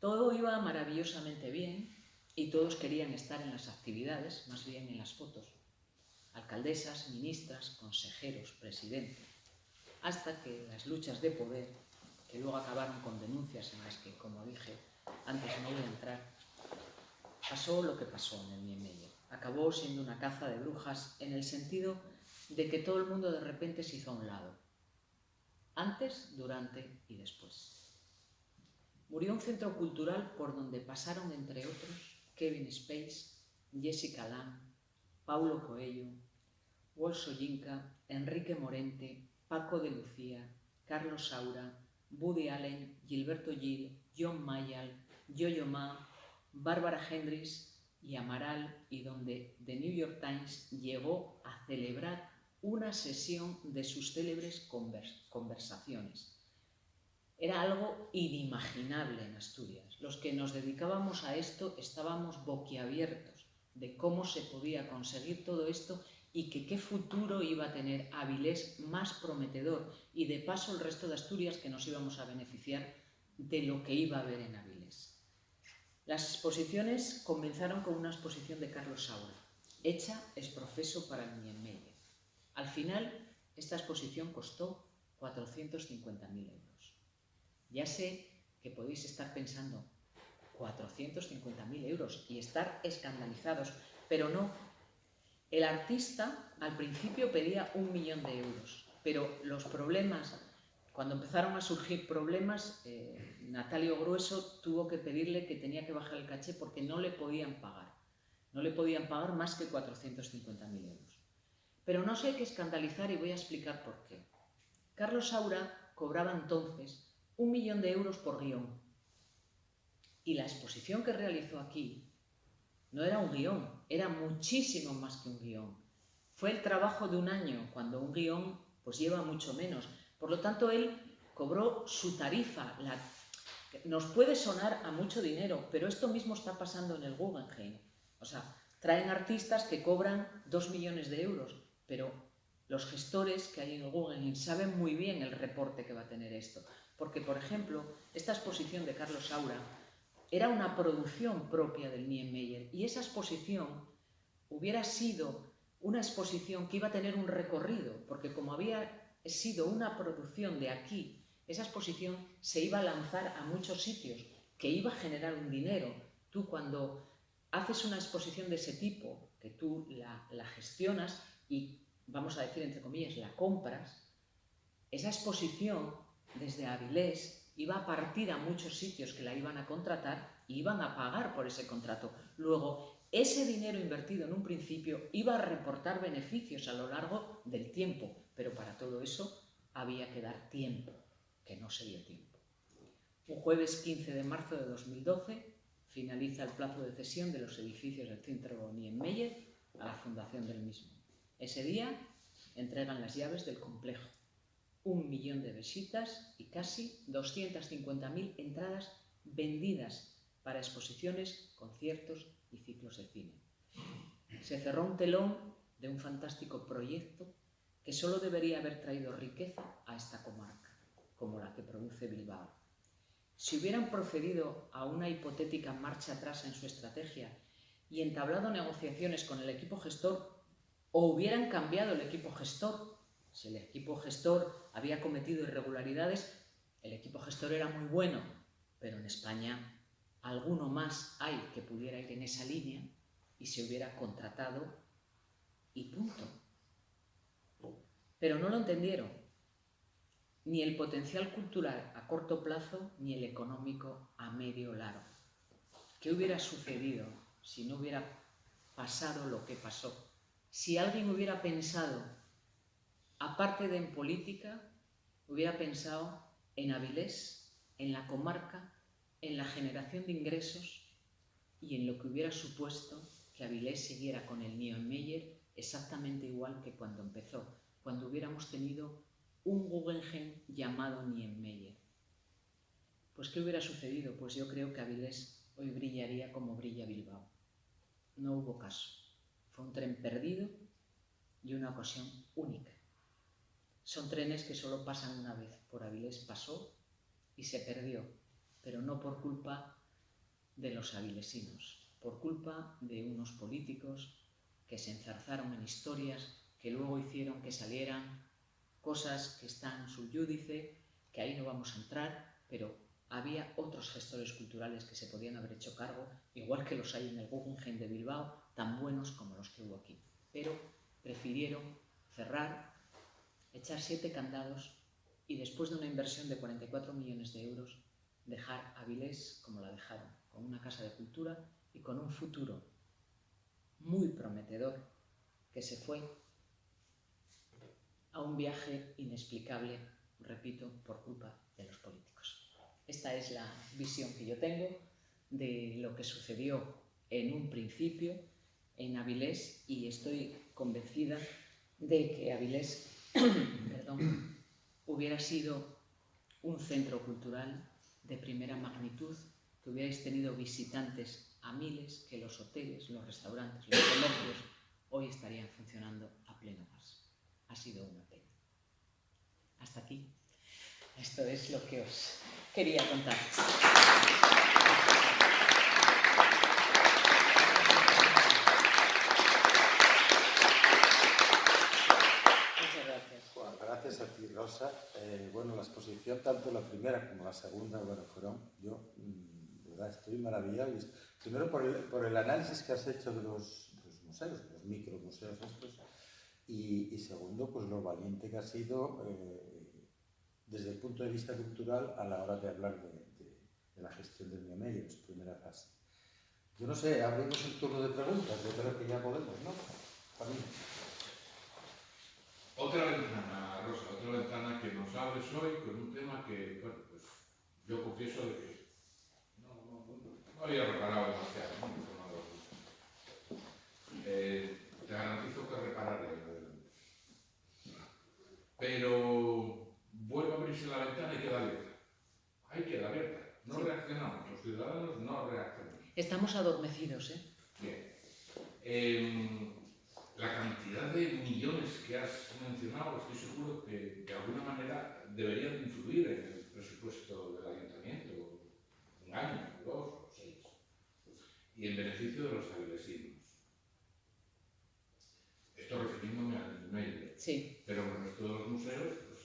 Todo iba maravillosamente bien y todos querían estar en las actividades, más bien en las fotos. Alcaldesas, ministras, consejeros, presidentes, hasta que las luchas de poder, que luego acabaron con denuncias en las que, como dije antes, no voy a entrar, pasó lo que pasó en el Niemeyer. Acabó siendo una caza de brujas en el sentido de que todo el mundo de repente se hizo a un lado, antes, durante y después. Murió un centro cultural por donde pasaron, entre otros, Kevin Spacey, Jessica Lange, Paulo Coelho, Walt Soyinka, Enrique Morente, Paco de Lucía, Carlos Saura, Woody Allen, Gilberto Gil, John Mayall, Yo-Yo Ma, Bárbara Hendricks y Amaral, y donde The New York Times llegó a celebrar una sesión de sus célebres conversaciones. Era algo inimaginable en Asturias. Los que nos dedicábamos a esto estábamos boquiabiertos de cómo se podía conseguir todo esto y que qué futuro iba a tener Avilés más prometedor, y de paso el resto de Asturias, que nos íbamos a beneficiar de lo que iba a haber en Avilés. Las exposiciones comenzaron con una exposición de Carlos Saura, hecha ex professo para el Niemeyer. Al final, esta exposición costó 450.000 euros. Ya sé que podéis estar pensando, 450.000 euros y estar escandalizados, pero no. El artista al principio pedía 1 millón de euros, pero los problemas, cuando empezaron a surgir problemas, Natalio Grueso tuvo que pedirle que tenía que bajar el caché porque no le podían pagar. No le podían pagar más que 450.000 euros. Pero no se hay que escandalizar y voy a explicar por qué. Carlos Saura cobraba entonces 1 millón de euros por guión. Y la exposición que realizó aquí no era un guión, era muchísimo más que un guión. Fue el trabajo de un año, cuando un guión pues lleva mucho menos. Por lo tanto, él cobró su tarifa. Nos puede sonar a mucho dinero, pero esto mismo está pasando en el Guggenheim. O sea, traen artistas que cobran 2 millones de euros, pero los gestores que hay en el Guggenheim saben muy bien el reporte que va a tener esto. Porque, por ejemplo, esta exposición de Carlos Saura era una producción propia del Niemeyer, y esa exposición hubiera sido una exposición que iba a tener un recorrido, porque como había sido una producción de aquí, esa exposición se iba a lanzar a muchos sitios, que iba a generar un dinero. Tú cuando haces una exposición de ese tipo, que tú la gestionas y, vamos a decir entre comillas, la compras, esa exposición desde Avilés iba a partir a muchos sitios que la iban a contratar y iban a pagar por ese contrato. Luego, ese dinero invertido en un principio iba a reportar beneficios a lo largo del tiempo, pero para todo eso había que dar tiempo, que no se dio tiempo. Un jueves 15 de marzo de 2012 finaliza el plazo de cesión de los edificios del Centro Niemeyer a la fundación del mismo. Ese día entregan las llaves del complejo. 1 millón de visitas y casi 250.000 entradas vendidas para exposiciones, conciertos y ciclos de cine. Se cerró un telón de un fantástico proyecto que solo debería haber traído riqueza a esta comarca, como la que produce Bilbao. Si hubieran procedido a una hipotética marcha atrás en su estrategia y entablado negociaciones con el equipo gestor, o hubieran cambiado el equipo gestor, si el equipo gestor había cometido irregularidades, el equipo gestor era muy bueno, pero en España alguno más hay que pudiera ir en esa línea y se hubiera contratado y punto. Pero no lo entendieron, ni el potencial cultural a corto plazo, ni el económico a medio largo. ¿Qué hubiera sucedido si no hubiera pasado lo que pasó? Si alguien hubiera pensado, aparte de en política, hubiera pensado en Avilés, en la comarca, en la generación de ingresos y en lo que hubiera supuesto que Avilés siguiera con el Niemeyer exactamente igual que cuando empezó, cuando hubiéramos tenido un Guggenheim llamado Niemeyer. Pues ¿qué hubiera sucedido? Pues yo creo que Avilés hoy brillaría como brilla Bilbao. No hubo caso. Fue un tren perdido y una ocasión única. Son trenes que solo pasan una vez. Por Avilés pasó y se perdió, pero no por culpa de los avilesinos, por culpa de unos políticos que se enzarzaron en historias que luego hicieron que salieran cosas que están sub iudice, que ahí no vamos a entrar, pero había otros gestores culturales que se podían haber hecho cargo, igual que los hay en el Guggenheim de Bilbao, tan buenos como los que hubo aquí. Pero prefirieron cerrar, echar 7 candados y después de una inversión de 44 millones de euros, dejar Avilés como la dejaron, con una casa de cultura y con un futuro muy prometedor que se fue a un viaje inexplicable, repito, por culpa de los políticos. Esta es la visión que yo tengo de lo que sucedió en un principio en Avilés y estoy convencida de que Avilés hubiera sido un centro cultural de primera magnitud, que hubierais tenido visitantes a miles, que los hoteles, los restaurantes, los comercios hoy estarían funcionando a pleno gas. Ha sido una pena. Hasta aquí. Esto es lo que os quería contar. Muchas gracias. Bueno, gracias a ti, Rosa. Bueno, la exposición, tanto la primera como la segunda, bueno, fueron, yo, de verdad, estoy maravillado. Primero por el análisis que has hecho de los museos, de los micromuseos estos, y segundo, pues lo valiente que ha sido desde el punto de vista cultural a la hora de hablar de la gestión del Niemeyer en su primera fase. Yo no sé, abrimos el turno de preguntas, yo creo que ya podemos, ¿no? Camilo. Otra ventana, Rosa, otra ventana que nos abres hoy con un tema que, bueno, pues yo confieso de que no había reparado demasiado, ¿no? Te garantizo que repararé. Pero vuelve a abrirse la ventana y queda abierta. Ahí queda abierta. No reaccionamos, los ciudadanos no reaccionamos. Estamos adormecidos, ¿eh? Bien. La cantidad de millones que has mencionado, estoy seguro que de alguna manera deberían influir en el presupuesto del ayuntamiento, un año, 2 o 6, y en beneficio de los avilesinos. Esto refiriéndome al medio. Sí. Pero en el resto de los museos, pues,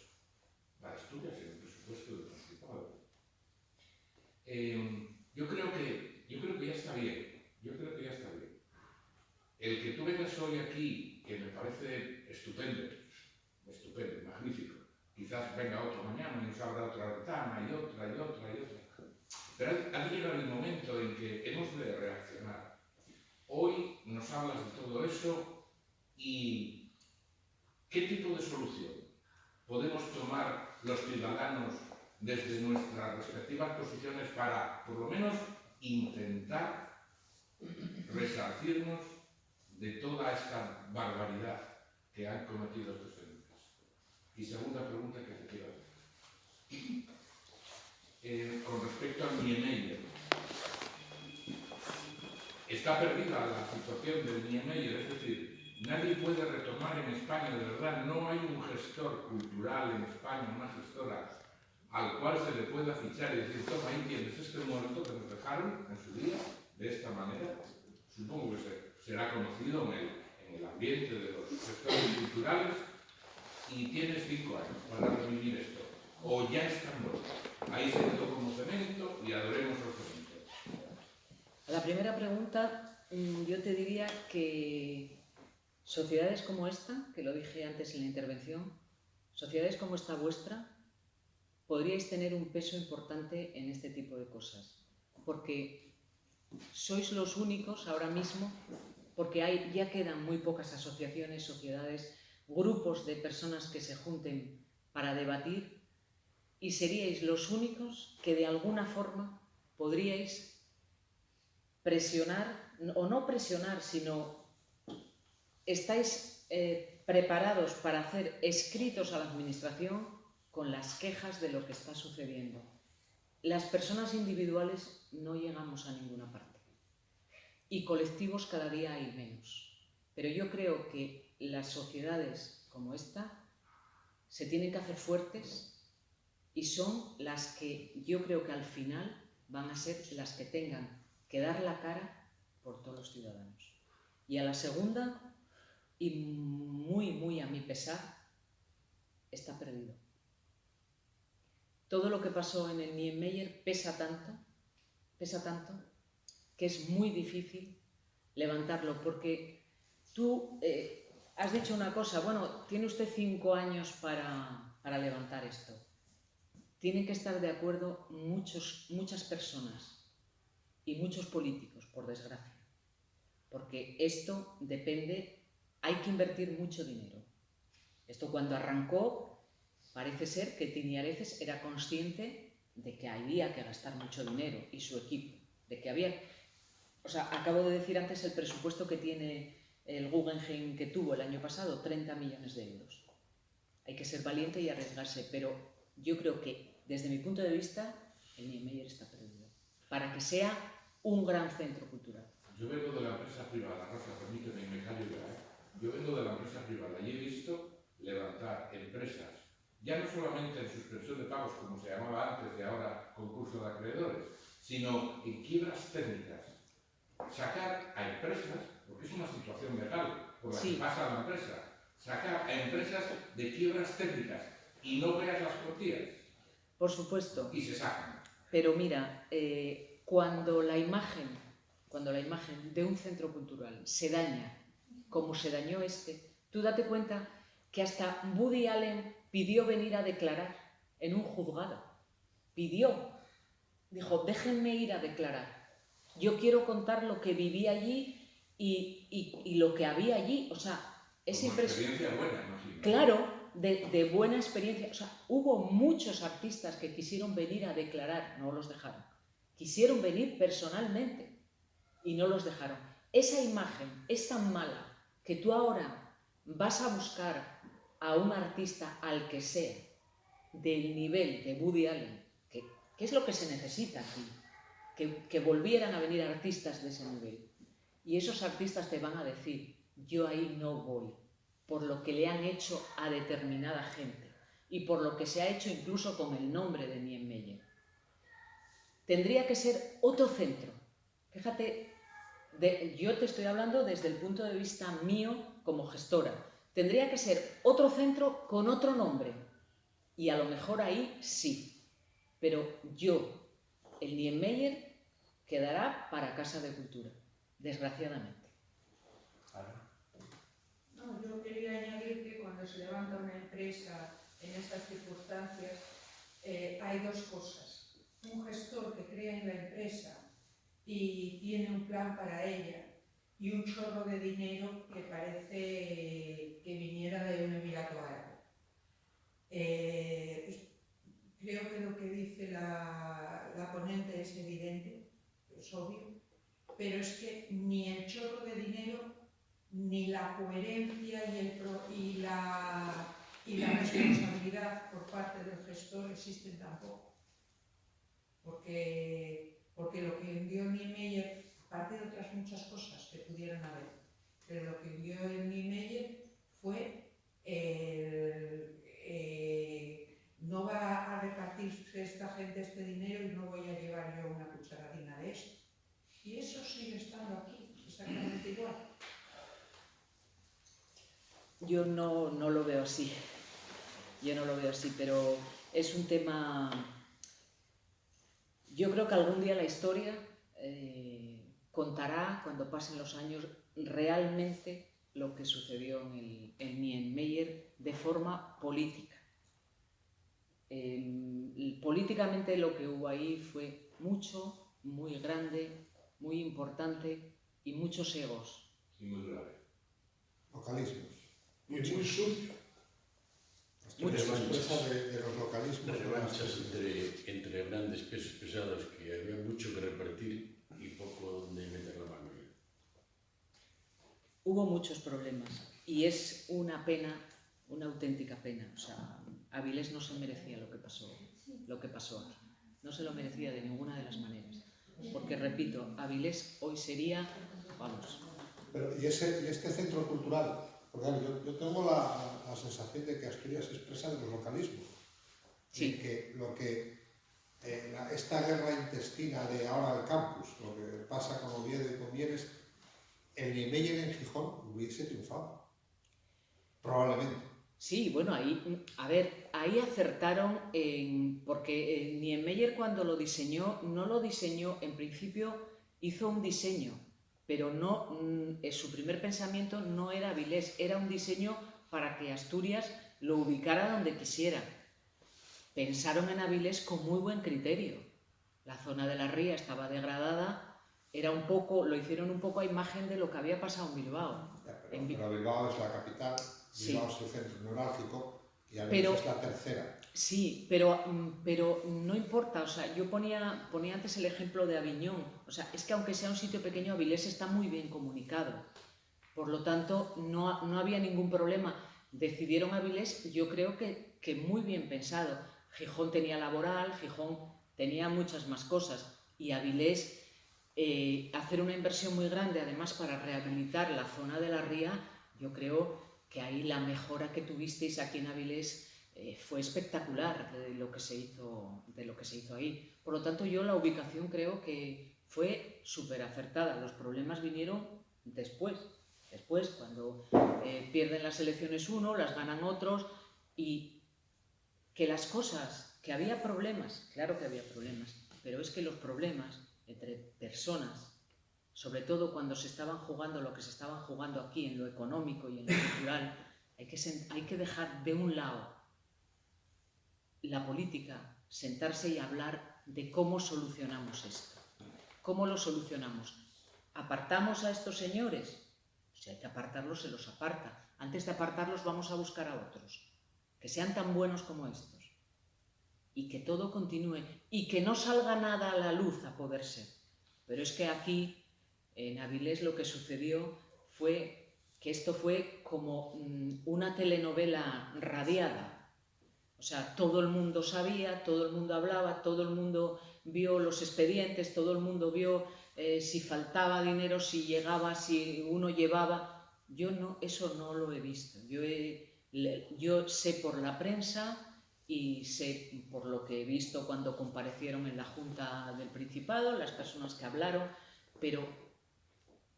para Asturias en el presupuesto del Principado. Yo creo que ya está bien. Yo creo que ya está bien. El que tú vengas hoy aquí, que me parece estupendo, magnífico. Quizás venga otro mañana y nos abra otra ventana y otra y otra y otra. Pero ha llegado el momento en que hemos de reaccionar. Hoy nos hablas de todo eso y ¿qué tipo de solución podemos tomar los ciudadanos desde nuestras respectivas posiciones para, por lo menos, intentar resarcirnos de toda esta barbaridad que han cometido estos señores? Y segunda pregunta que te quiero hacer. Con respecto al Niemeyer, está perdida la situación del Niemeyer, es decir, nadie puede retomar en España, de verdad, no hay un gestor cultural en España, una gestora, al cual se le pueda fichar y decir, toma, ahí tienes este muerto que nos dejaron en su día, de esta manera. Supongo que será conocido en el ambiente de los gestores culturales y tienes 5 años para revivir esto. O ya están muertos. Ahí se quedó como cemento y adoremos el cemento. A la primera pregunta, yo te diría que sociedades como esta, que lo dije antes en la intervención, sociedades como esta vuestra, podríais tener un peso importante en este tipo de cosas. Porque sois los únicos ahora mismo, porque ya quedan muy pocas asociaciones, sociedades, grupos de personas que se junten para debatir, y seríais los únicos que de alguna forma podríais presionar, o no presionar, sino estáis preparados para hacer escritos a la administración con las quejas de lo que está sucediendo. Las personas individuales no llegamos a ninguna parte y colectivos cada día hay menos. Pero yo creo que las sociedades como esta se tienen que hacer fuertes y son las que yo creo que al final van a ser las que tengan que dar la cara por todos los ciudadanos. Y a la segunda, y muy a mi pesar, está perdido. Todo lo que pasó en el Niemeyer pesa tanto, que es muy difícil levantarlo, porque tú has dicho una cosa, bueno, tiene usted 5 años para levantar esto. Tienen que estar de acuerdo muchas personas y muchos políticos, por desgracia, porque esto depende, hay que invertir mucho dinero. Esto cuando arrancó, parece ser que Tini Areces era consciente de que había que gastar mucho dinero, y su equipo, de que había... O sea, acabo de decir antes el presupuesto que tiene el Guggenheim, que tuvo el año pasado, 30 millones de euros. Hay que ser valiente y arriesgarse, pero yo creo que, desde mi punto de vista, el Niemeyer está perdido, para que sea un gran centro cultural. Yo vengo de la empresa privada, Rosa, permíteme, me callo ya. Yo vengo de la empresa privada y he visto levantar empresas, ya no solamente en suspensión de pagos, como se llamaba antes y ahora concurso de acreedores, sino en quiebras técnicas. Sacar a empresas, porque es una situación legal por la que pasa la empresa, sacar a empresas de quiebras técnicas y no veas las cuantías. Por supuesto. Y se sacan. Pero mira, cuando la imagen de un centro cultural se daña, como se dañó este, tú date cuenta que hasta Woody Allen pidió venir a declarar en un juzgado. Dijo, déjenme ir a declarar. Yo quiero contar lo que viví allí y lo que había allí. O sea, es impresionante. Experiencia buena, imagino. Claro, de buena experiencia. O sea, hubo muchos artistas que quisieron venir a declarar, no los dejaron. quisieron venir personalmente y no los dejaron. Esa imagen es tan mala que tú ahora vas a buscar a un artista al que sea del nivel de Woody Allen, que es lo que se necesita aquí, que volvieran a venir artistas de ese nivel. Y esos artistas te van a decir, yo ahí no voy, por lo que le han hecho a determinada gente y por lo que se ha hecho incluso con el nombre de Niemeyer. Tendría que ser otro centro. Fíjate, yo te estoy hablando desde el punto de vista mío como gestora. Tendría que ser otro centro con otro nombre. Y a lo mejor ahí sí. Pero el Niemeyer quedará para Casa de Cultura, desgraciadamente. No, yo quería añadir que cuando se levanta una empresa en estas circunstancias hay dos cosas. Un gestor que crea en la empresa y tiene un plan para ella y un chorro de dinero que parece que viniera de un Emirato Árabe. Creo que lo que dice la ponente es evidente, es obvio, pero es que ni el chorro de dinero ni la coherencia y la responsabilidad por parte del gestor existen tampoco. Porque lo que envió Niemeyer, aparte de otras muchas cosas que pudieran haber, pero lo que envió Niemeyer fue no va a repartirse esta gente este dinero y no voy a llevar yo una cucharadina de esto. Y eso sigue estando aquí, exactamente igual. Yo no lo veo así. Yo no lo veo así, pero es un tema... Yo creo que algún día la historia contará, cuando pasen los años, realmente lo que sucedió en Niemeyer de forma política. Políticamente lo que hubo ahí fue mucho, muy grande, muy importante y muchos egos. Y muy grave. Localismos. Y muy sucio. Muchas expresas de los localismos. Revanchas entre grandes pesos pesados que había mucho que repartir y poco donde meter la mano. Hubo muchos problemas y es una pena, una auténtica pena. O sea, Avilés no se merecía lo que pasó aquí. No se lo merecía de ninguna de las maneras. Porque, repito, Avilés hoy sería, vamos... Pero, ¿y este centro cultural? Porque yo tengo la sensación de que Asturias se expresa de los localismos. Sí. De que esta guerra intestina de ahora el campus, lo que pasa con Oviedo y con Mieres, el Niemeyer en Gijón hubiese triunfado. Probablemente. Sí, bueno, ahí acertaron, porque Niemeyer cuando lo diseñó, no lo diseñó, en principio hizo un diseño, pero su primer pensamiento no era Avilés, era un diseño para que Asturias lo ubicara donde quisiera. Pensaron en Avilés con muy buen criterio. La zona de la ría estaba degradada, lo hicieron un poco a imagen de lo que había pasado en Bilbao. Pero Bilbao es la capital, Bilbao es el centro neurálgico y Avilés es la tercera. Sí, pero no importa, o sea, yo ponía antes el ejemplo de Aviñón, o sea, es que aunque sea un sitio pequeño, Avilés está muy bien comunicado, por lo tanto no había ningún problema. Decidieron Avilés, yo creo que muy bien pensado. Gijón tenía Laboral, Gijón tenía muchas más cosas y Avilés, hacer una inversión muy grande además para rehabilitar la zona de la ría, yo creo que ahí la mejora que tuvisteis aquí en Avilés fue espectacular de lo que se hizo ahí. Por lo tanto, yo la ubicación creo que fue súper acertada. Los problemas vinieron después cuando pierden las elecciones las ganan otros, y que las cosas, que había problemas, claro que había problemas, pero es que los problemas entre personas, sobre todo cuando se estaban jugando lo que se estaban jugando aquí en lo económico y en lo cultural, hay que dejar de un lado la política, sentarse y hablar de cómo solucionamos esto. ¿Cómo lo solucionamos? ¿Apartamos a estos señores? Si hay que apartarlos, se los aparta. Antes de apartarlos vamos a buscar a otros, que sean tan buenos como estos. y que todo continúe y que no salga nada a la luz a poder ser. Pero es que aquí, en Avilés, lo que sucedió fue que esto fue como una telenovela radiada. O sea, todo el mundo sabía, todo el mundo hablaba, todo el mundo vio los expedientes, todo el mundo vio si faltaba dinero, si llegaba, si uno llevaba. Yo no, eso no lo he visto. Yo sé por la prensa y sé por lo que he visto cuando comparecieron en la Junta del Principado, las personas que hablaron, pero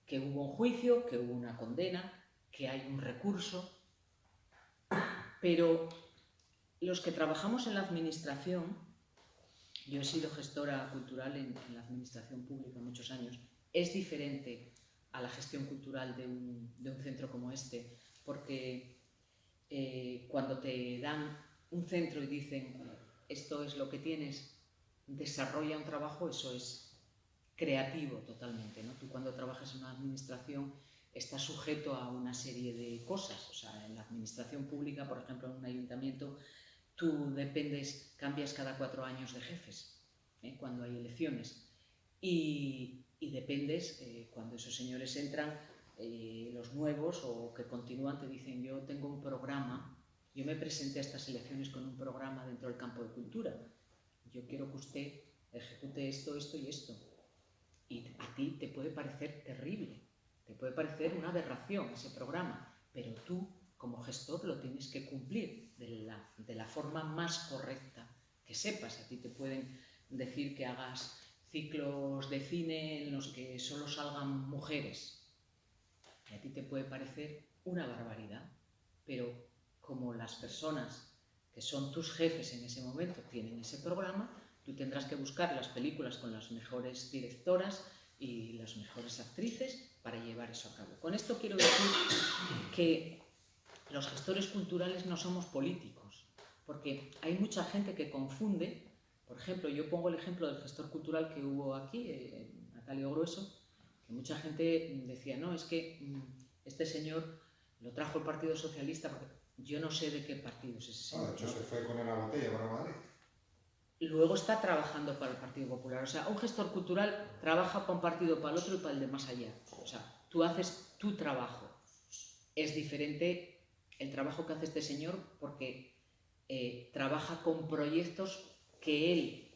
que hubo un juicio, que hubo una condena, que hay un recurso, pero los que trabajamos en la administración, yo he sido gestora cultural en la administración pública muchos años, es diferente a la gestión cultural de un centro como este, porque cuando te dan un centro y dicen esto es lo que tienes, desarrolla un trabajo, eso es creativo totalmente, ¿no? Tú cuando trabajas en una administración estás sujeto a una serie de cosas, o sea, en la administración pública, por ejemplo, en un ayuntamiento, tú dependes, cambias cada 4 años de jefes, cuando hay elecciones, y dependes, cuando esos señores entran, los nuevos o que continúan te dicen yo tengo un programa, yo me presenté a estas elecciones con un programa dentro del campo de cultura, yo quiero que usted ejecute esto, esto y esto, y a ti te puede parecer terrible, te puede parecer una aberración ese programa, pero tú como gestor lo tienes que cumplir de la forma más correcta que sepas. A ti te pueden decir que hagas ciclos de cine en los que solo salgan mujeres, y a ti te puede parecer una barbaridad, pero como las personas que son tus jefes en ese momento tienen ese programa, tú tendrás que buscar las películas con las mejores directoras y las mejores actrices para llevar eso a cabo. Con esto quiero decir que los gestores culturales no somos políticos, porque hay mucha gente que confunde. Por ejemplo, yo pongo el ejemplo del gestor cultural que hubo aquí, Natalio Grueso, que mucha gente decía, no, es que este señor lo trajo el Partido Socialista, porque yo no sé de qué partido es ese señor. De hecho, se fue con una botella para Madrid. Luego está trabajando para el Partido Popular. O sea, un gestor cultural trabaja para un partido, para el otro y para el de más allá. O sea, tú haces tu trabajo. Es diferente el trabajo que hace este señor porque trabaja con proyectos que él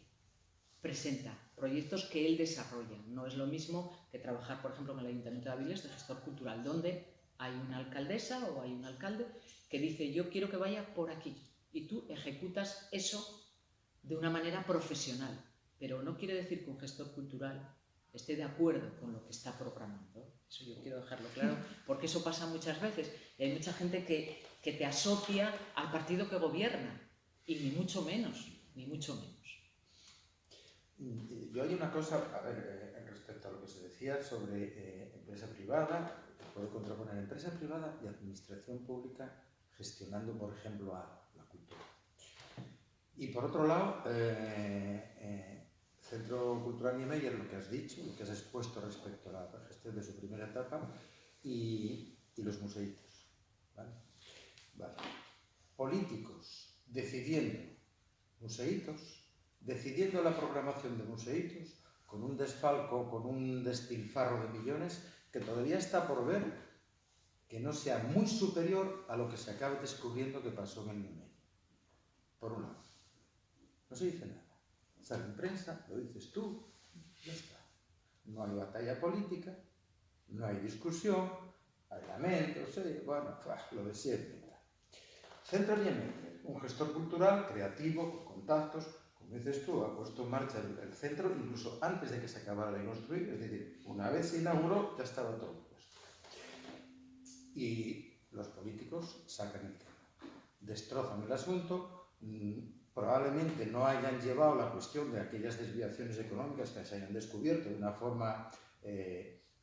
presenta, proyectos que él desarrolla. No es lo mismo que trabajar, por ejemplo, en el Ayuntamiento de Avilés de gestor cultural, donde hay una alcaldesa o hay un alcalde que dice yo quiero que vaya por aquí y tú ejecutas eso de una manera profesional, pero no quiere decir que un gestor cultural esté de acuerdo con lo que está programando. Eso yo quiero dejarlo claro, porque eso pasa muchas veces. Hay mucha gente que te asocia al partido que gobierna, y ni mucho menos, ni mucho menos. Yo hay una cosa, a ver, respecto a lo que se decía sobre empresa privada, que puede contraponer empresa privada y administración pública gestionando, por ejemplo, a la cultura. Y por otro lado, Centro Cultural Niemeyer, lo que has dicho, lo que has expuesto respecto a la gestión de su primera etapa y los museitos. ¿Vale? Vale. Políticos decidiendo museitos, decidiendo la programación de museitos, con un desfalco, con un despilfarro de millones, que todavía está por ver, que no sea muy superior a lo que se acabe descubriendo que pasó en el Niemeyer. Por un lado. No se dice nada. Sale en prensa, lo dices tú, ya está. No hay batalla política, no hay discusión, hay lamentos, bueno, lo de siempre. Centro Niemeyer, un gestor cultural creativo, con contactos, como dices tú, ha puesto en marcha el centro incluso antes de que se acabara de construir, es decir, una vez se inauguró ya estaba todo puesto. Y los políticos sacan el tema, destrozan el asunto, probablemente no hayan llevado la cuestión de aquellas desviaciones económicas que se hayan descubierto de una forma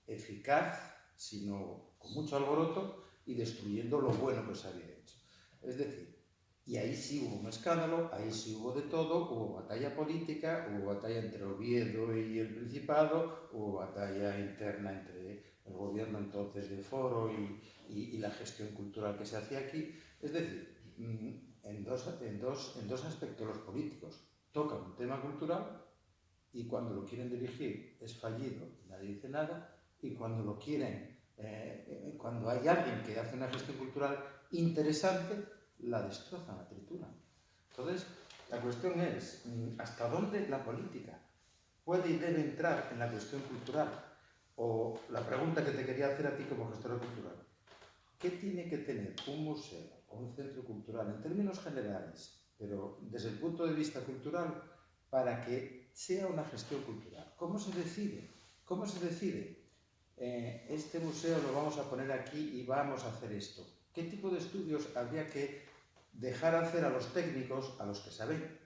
eficaz, sino con mucho alboroto y destruyendo lo bueno que se había hecho. Es decir, y ahí sí hubo un escándalo, ahí sí hubo de todo, hubo batalla política, hubo batalla entre Oviedo y el Principado, hubo batalla interna entre el gobierno entonces de Foro y la gestión cultural que se hacía aquí. Es decir, en dos aspectos los políticos. Tocan un tema cultural y cuando lo quieren dirigir es fallido, nadie dice nada, y cuando lo quieren, cuando hay alguien que hace una gestión cultural interesante, la destrozan, la trituran. Entonces, la cuestión es, ¿hasta dónde la política puede y debe entrar en la cuestión cultural? O la pregunta que te quería hacer a ti como gestora cultural, ¿qué tiene que tener un museo o un centro cultural en términos generales, pero desde el punto de vista cultural, para que sea una gestión cultural? ¿Cómo se decide? ¿Cómo se decide? Este museo lo vamos a poner aquí y vamos a hacer esto. ¿Qué tipo de estudios habría que dejar hacer a los técnicos, a los que saben,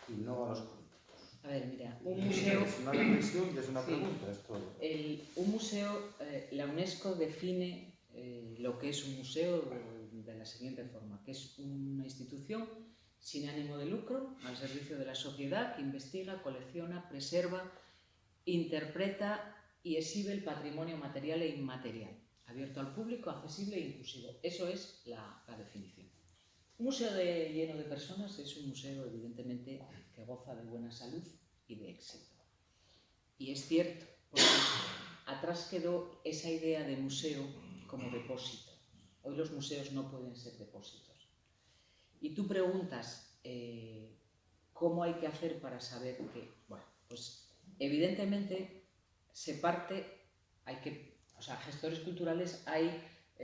y no a los políticos? A ver, mira, un museo... Es una reflexión y es una Sí. pregunta. Es todo. Un museo, la UNESCO define lo que es un museo de la siguiente forma, que es una institución sin ánimo de lucro, al servicio de la sociedad, que investiga, colecciona, preserva, interpreta y exhibe el patrimonio material e inmaterial, abierto al público, accesible e inclusivo. Eso es la definición. Un museo lleno de personas es un museo, evidentemente, que goza de buena salud y de éxito. Y es cierto, porque atrás quedó esa idea de museo como depósito. Hoy los museos no pueden ser depósitos. Y tú preguntas cómo hay que hacer para saber que, bueno, pues evidentemente se parte, gestores culturales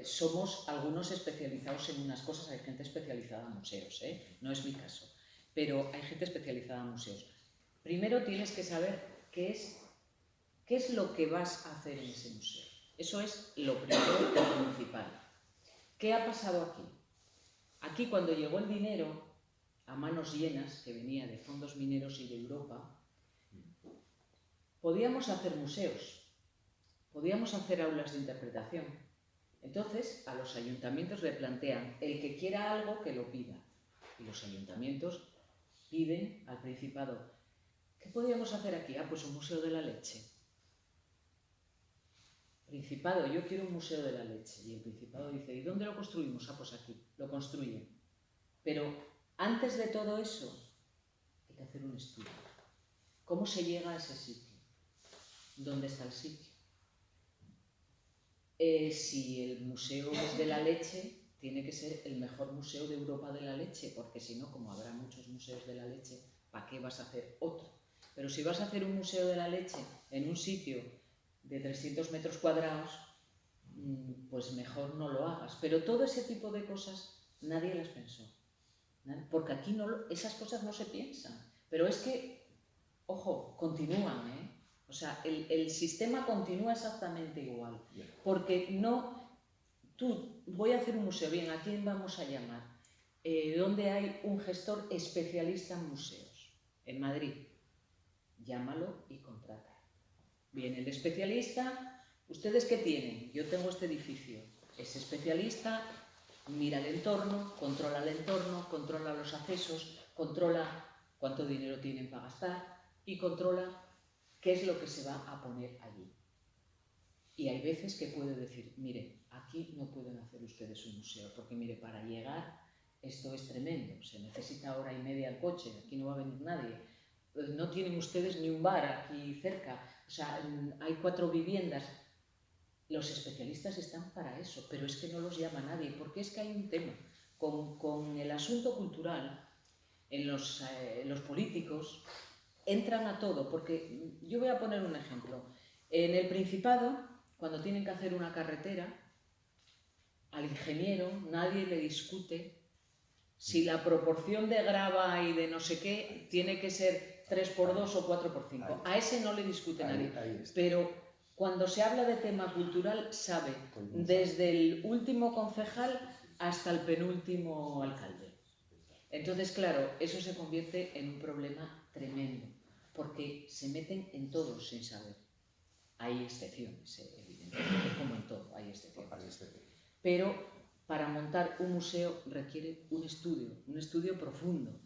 somos algunos especializados en unas cosas, hay gente especializada en museos, no es mi caso, pero hay gente especializada en museos. Primero tienes que saber qué es lo que vas a hacer en ese museo. Eso es lo primero y lo principal. ¿Qué ha pasado aquí? Aquí, cuando llegó el dinero a manos llenas, que venía de fondos mineros y de Europa, podíamos hacer museos, podíamos hacer aulas de interpretación. Entonces, a los ayuntamientos le plantean, el que quiera algo, que lo pida. Y los ayuntamientos piden al Principado, ¿qué podríamos hacer aquí? Pues un museo de la leche. Principado, yo quiero un museo de la leche. Y el Principado dice, ¿y dónde lo construimos? Pues aquí, lo construyen. Pero antes de todo eso, hay que hacer un estudio. ¿Cómo se llega a ese sitio? ¿Dónde está el sitio? Si el museo es de la leche, tiene que ser el mejor museo de Europa de la leche, porque si no, como habrá muchos museos de la leche, ¿para qué vas a hacer otro? Pero si vas a hacer un museo de la leche en un sitio de 300 metros cuadrados, pues mejor no lo hagas. Pero todo ese tipo de cosas nadie las pensó, porque aquí esas cosas no se piensan. Pero es que, ojo, continúan, O sea, el sistema continúa exactamente igual. Porque voy a hacer un museo, bien, ¿a quién vamos a llamar? ¿Dónde hay un gestor especialista en museos? En Madrid. Llámalo y contrata. Viene el especialista, ¿ustedes qué tienen? Yo tengo este edificio. Ese especialista mira el entorno, controla los accesos, controla cuánto dinero tienen para gastar y controla qué es lo que se va a poner allí. Y hay veces que puede decir, mire, aquí no pueden hacer ustedes un museo, porque mire, para llegar esto es tremendo, se necesita hora y media el coche, aquí no va a venir nadie, no tienen ustedes ni un bar aquí cerca, o sea, hay 4 viviendas. Los especialistas están para eso, pero es que no los llama nadie, porque es que hay un tema con el asunto cultural, en los políticos entran a todo, porque yo voy a poner un ejemplo. En el Principado, cuando tienen que hacer una carretera, al ingeniero nadie le discute si la proporción de grava y de no sé qué tiene que ser 3x2 o 4x5. A ese no le discute nadie. Pero cuando se habla de tema cultural, sabe desde el último concejal hasta el penúltimo alcalde. Entonces, claro, eso se convierte en un problema tremendo, porque se meten en todo sin saber. Hay excepciones, evidentemente, como en todo, hay excepciones. Pero para montar un museo requiere un estudio profundo.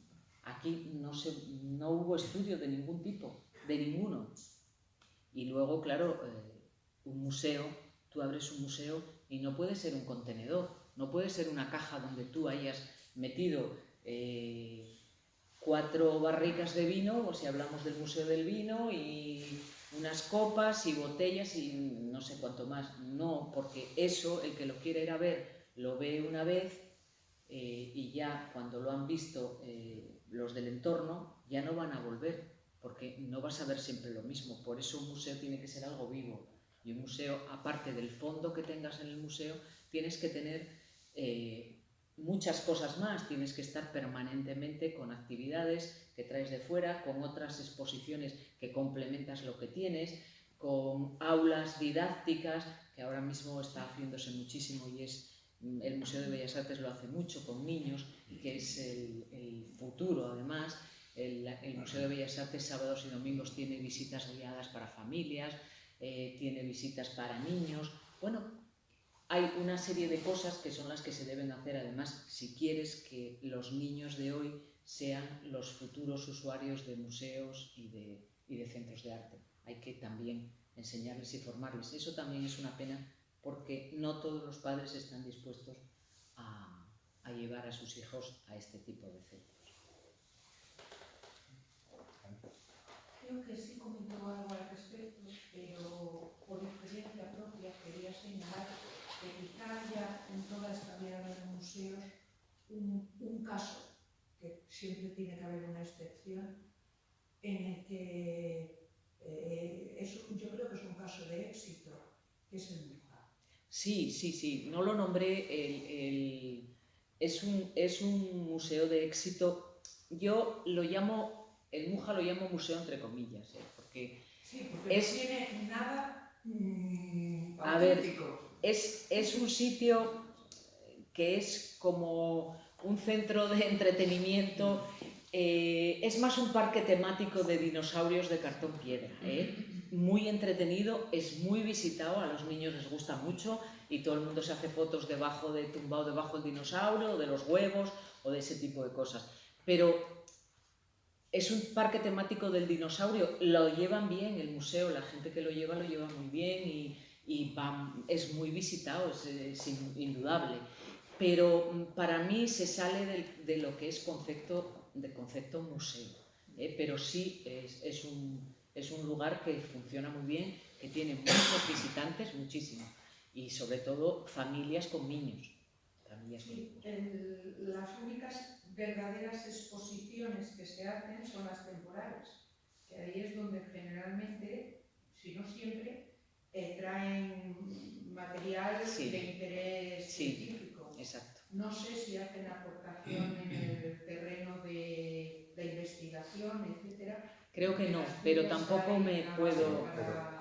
Aquí no hubo estudio de ningún tipo, de ninguno. Y luego, claro, un museo, tú abres un museo y no puede ser un contenedor, no puede ser una caja donde tú hayas metido 4 barricas de vino, o si hablamos del Museo del Vino, y unas copas y botellas y no sé cuánto más. No, porque eso, el que lo quiere ir a ver, lo ve una vez y ya cuando lo han visto los del entorno, ya no van a volver, porque no vas a ver siempre lo mismo. Por eso un museo tiene que ser algo vivo. Y un museo, aparte del fondo que tengas en el museo, tienes que tener muchas cosas más. Tienes que estar permanentemente con actividades que traes de fuera, con otras exposiciones que complementas lo que tienes, con aulas didácticas, que ahora mismo está haciéndose muchísimo y es el Museo de Bellas Artes lo hace mucho con niños, que es el futuro además. El Museo de Bellas Artes sábados y domingos tiene visitas guiadas para familias, tiene visitas para niños. Bueno, hay una serie de cosas que son las que se deben hacer además si quieres que los niños de hoy sean los futuros usuarios de museos y de centros de arte. Hay que también enseñarles y formarles. Eso también es una pena porque no todos los padres están dispuestos a llevar a sus hijos a este tipo de centros. Creo que sí comentó algo al respecto, pero por experiencia propia quería señalar que quizá haya en toda esta vida de los museos un caso, que siempre tiene que haber una excepción, en el que yo creo que es un caso de éxito, que es el MUJA. Sí, no lo nombré, es un museo de éxito. Yo lo llamo, el MUJA lo llamo museo entre comillas, porque sí, porque no tiene nada a auténtico. Ver, es un sitio que es como un centro de entretenimiento, es más un parque temático de dinosaurios de cartón piedra, muy entretenido, es muy visitado, a los niños les gusta mucho y todo el mundo se hace fotos tumbado debajo del dinosaurio, o de los huevos o de ese tipo de cosas. Pero es un parque temático del dinosaurio, lo llevan bien el museo, la gente que lo lleva muy bien y es muy visitado, es indudable. Pero para mí se sale de lo que es concepto museo, pero sí es un lugar que funciona muy bien, que tiene muchos visitantes, muchísimos, y sobre todo familias con niños. Sí, las únicas verdaderas exposiciones que se hacen son las temporales, que ahí es donde generalmente, si no siempre, traen material de interés científico. Exacto. No sé si hacen aportación en el terreno de investigación, etcétera. Creo que no, pero tampoco me puedo... Pero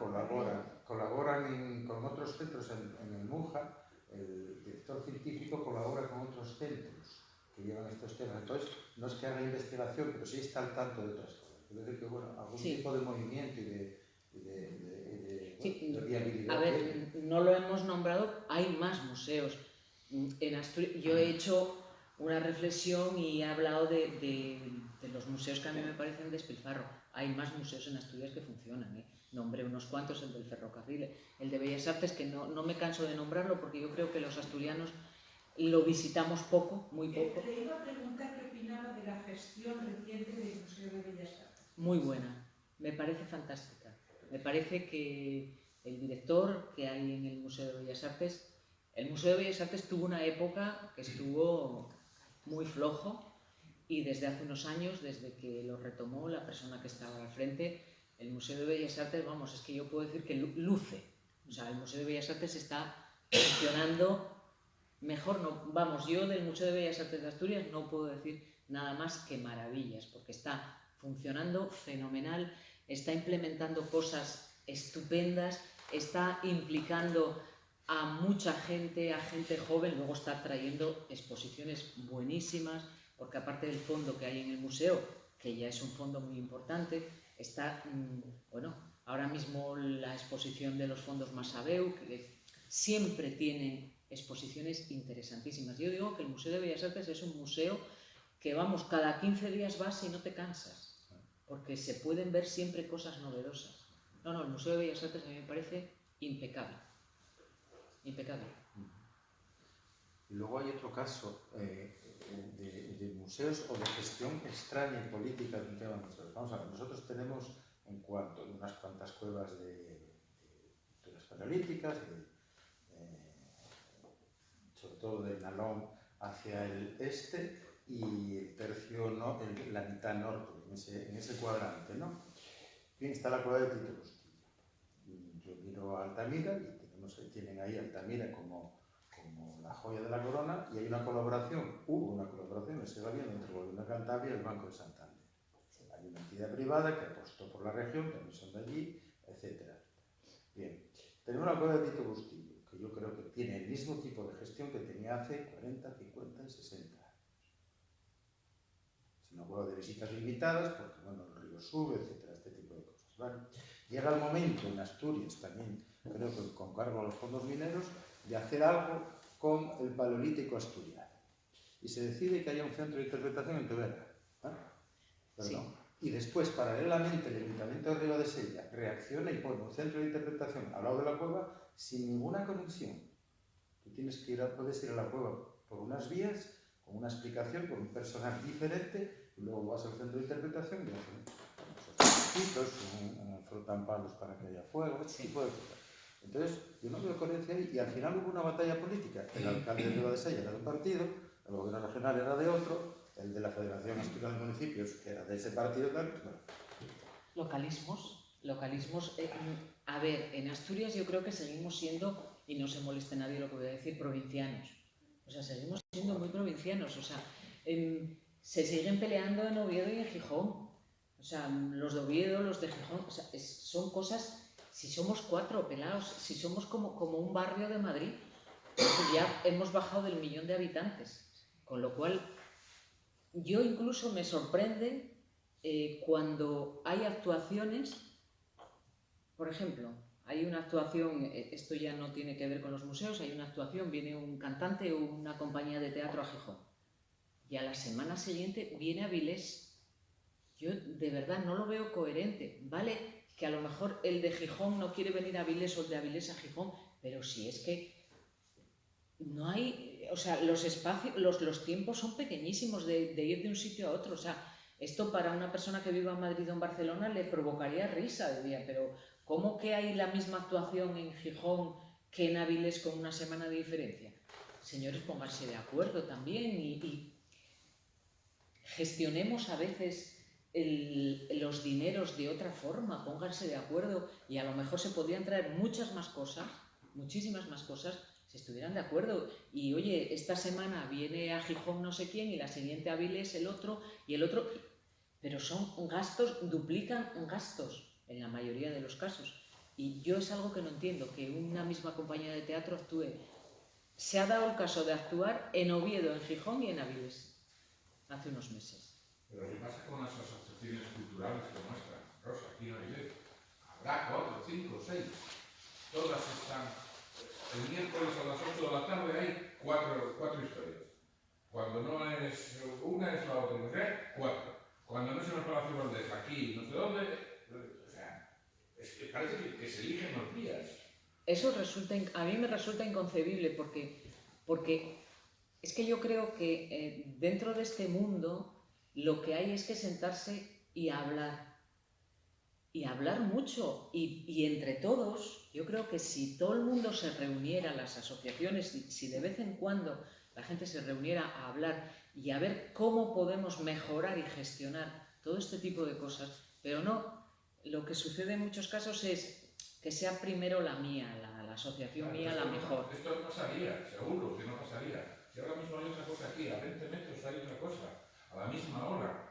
colaboran con otros centros en el MUJA. El director científico colabora con otros centros que llevan estos temas. Entonces, no es que haga investigación, pero sí está al tanto de otras cosas. Es decir, que algún tipo de movimiento y de viabilidad. A ver, no lo hemos nombrado, hay más museos. En Asturias, yo he hecho una reflexión y he hablado de los museos que a mí me parecen despilfarro. Hay más museos en Asturias que funcionan, Nombré unos cuantos, el del ferrocarril, el de Bellas Artes, que no me canso de nombrarlo porque yo creo que los asturianos lo visitamos poco, muy poco. Le iba a preguntar qué opinaba de la gestión reciente del Museo de Bellas Artes. Muy buena, me parece fantástica. Me parece que el director que hay en el Museo de Bellas Artes, el Museo de Bellas Artes tuvo una época que estuvo muy flojo y desde hace unos años, desde que lo retomó la persona que estaba al frente, el Museo de Bellas Artes, vamos, es que yo puedo decir que luce. O sea, el Museo de Bellas Artes está funcionando mejor. No, vamos, yo del Museo de Bellas Artes de Asturias no puedo decir nada más que maravillas, porque está funcionando fenomenal, está implementando cosas estupendas, está implicando a mucha gente, a gente joven, luego está trayendo exposiciones buenísimas, porque aparte del fondo que hay en el museo, que ya es un fondo muy importante, está, bueno, ahora mismo la exposición de los fondos Masabeu, que siempre tiene exposiciones interesantísimas. Yo digo que el Museo de Bellas Artes es un museo que, vamos, cada 15 días vas y no te cansas, porque se pueden ver siempre cosas novedosas. No, el Museo de Bellas Artes a mí me parece impecable. Impecable. Y luego hay otro caso, de museos o de gestión extraña y política de un tema de museos. Vamos a ver, nosotros tenemos en cuanto unas cuantas cuevas de pinturas paleolíticas, sobre todo del Nalón hacia el este y el tercio, ¿no? La mitad norte, en ese cuadrante, ¿no? Bien, está la cueva de Tito Bustillo. Yo miro a Altamira y tienen ahí Altamira como la joya de la corona, y hay una colaboración, hubo una colaboración, me sigue habiendo, entre el Gobierno de Cantabria y el Banco de Santander. Hay una entidad privada que apostó por la región, también son de allí, etc. Bien, tenemos la cueva de Tito Bustillo, que yo creo que tiene el mismo tipo de gestión que tenía hace 40, 50 y 60 años. Es una cueva de visitas limitadas, porque bueno, el río sube, etc. Este tipo de cosas, ¿vale? Llega el momento en Asturias también, creo que con cargo a los fondos mineros, de hacer algo con el paleolítico asturiano. Y se decide que haya un centro de interpretación en Tevera. Perdón. Sí. Y después, paralelamente, el Ayuntamiento de Ribadesella reacciona y pone un centro de interpretación al lado de la cueva sin ninguna conexión. Tú puedes ir a la cueva por unas vías, con una explicación, con un personal diferente, y luego vas al centro de interpretación y hacen frotan palos para que haya fuego, ese tipo de cosas. Entonces, yo no veo coherencia ahí, y al final hubo una batalla política. El alcalde de Ribadesella era de un partido, el gobierno regional era de otro, el de la Federación Asturiana de Municipios era de ese partido. Bueno. Localismos. A ver, en Asturias yo creo que seguimos siendo, y no se moleste nadie lo que voy a decir, provincianos. O sea, seguimos siendo muy provincianos. O sea, se siguen peleando en Oviedo y en Gijón. O sea, los de Oviedo, los de Gijón, o sea, son cosas. Si somos 4 pelados, si somos como un barrio de Madrid, ya hemos bajado del 1.000.000 de habitantes. Con lo cual, yo incluso me sorprende cuando hay actuaciones. Por ejemplo, hay una actuación, esto ya no tiene que ver con los museos, hay una actuación, viene un cantante o una compañía de teatro a Gijón, y a la semana siguiente viene a Avilés. Yo de verdad no lo veo coherente. Vale que a lo mejor el de Gijón no quiere venir a Avilés o el de Avilés a Gijón, pero si es que no hay, o sea, los espacios, los tiempos son pequeñísimos de ir de un sitio a otro. O sea, esto para una persona que viva en Madrid o en Barcelona le provocaría risa, diría, pero ¿cómo que hay la misma actuación en Gijón que en Avilés con una semana de diferencia? Señores, pónganse de acuerdo también y gestionemos a veces los dineros de otra forma, pónganse de acuerdo, y a lo mejor se podrían traer muchas más cosas, muchísimas más cosas, si estuvieran de acuerdo. Y oye, esta semana viene a Gijón no sé quién y la siguiente a Avilés el otro y el otro, pero son gastos, duplican gastos en la mayoría de los casos. Y yo es algo que no entiendo, que una misma compañía de teatro actúe. Se ha dado el caso de actuar en Oviedo, en Gijón y en Avilés hace unos meses. Pero ¿qué pasa con las asociaciones culturales como esta, Rosa, aquí en Avilés? Habrá 4, 5, 6. Todas están. El miércoles a las 8 de la tarde hay 4 historias. Cuando no es una, es la otra. ¿No sé? 4. Cuando no es en el Palacio Valdés, aquí, no sé dónde. O sea, es que parece que se eligen los días. Eso a mí me resulta inconcebible porque es que yo creo que dentro de este mundo lo que hay es que sentarse y hablar mucho, y entre todos. Yo creo que si todo el mundo se reuniera, las asociaciones, si de vez en cuando la gente se reuniera a hablar y a ver cómo podemos mejorar y gestionar todo este tipo de cosas, pero no, lo que sucede en muchos casos es que sea primero la mía, la asociación mía la mejor. Esto no pasaría, seguro que no pasaría. Si ahora mismo hay otra cosa aquí, a 20 metros hay otra cosa, a la misma hora.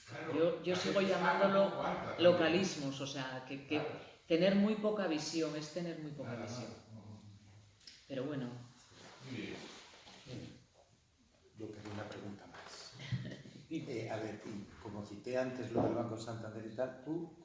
Claro, yo sigo llamándolo localismos, o sea, que claro. Tener muy poca visión, es tener muy poca visión. Pero bueno. Muy bien. Yo quería una pregunta más. A ver, y como cité antes lo del Banco Santander y tal, ¿tú